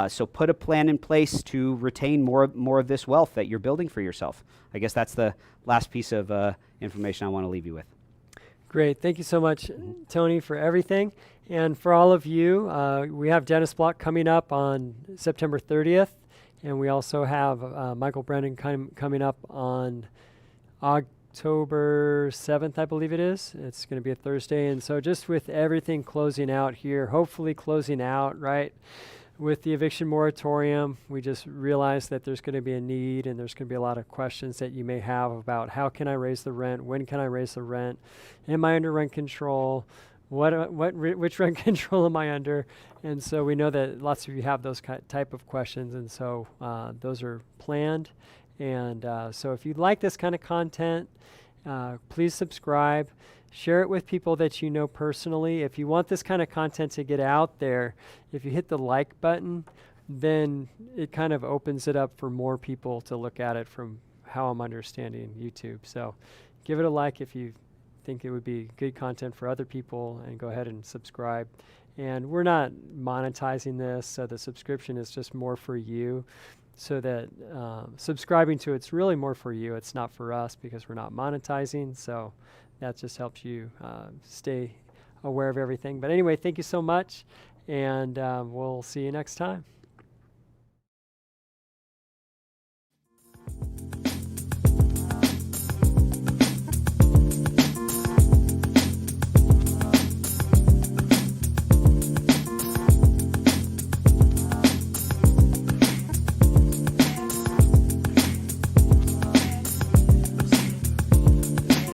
So put a plan in place to retain more of this wealth that you're building for yourself. I guess that's the last piece of information I want to leave you with. Great. Thank you so much, Tony, for everything. And for all of you, we have Dennis Block coming up on September 30th. And we also have Michael Brennan coming up on October 7th, I believe it is. It's going to be a Thursday. And so just with everything closing out here, hopefully closing out, right, with the eviction moratorium, we just realized that there's going to be a need, and there's going to be a lot of questions that you may have about how can I raise the rent? When can I raise the rent? Am I under rent control? Which rent control am I under? And so we know that lots of you have those type of questions, and so those are planned And so if you like this kind of content, please subscribe. Share it with people that you know personally. If you want this kind of content to get out there, if you hit the like button, then it kind of opens it up for more people to look at it from how I'm understanding YouTube. So give it a like if you think it would be good content for other people, and go ahead and subscribe. And we're not monetizing this, so the subscription is just more for you. So that subscribing to it's really more for you. It's not for us because we're not monetizing. So that just helps you stay aware of everything. But anyway, thank you so much, and we'll see you next time.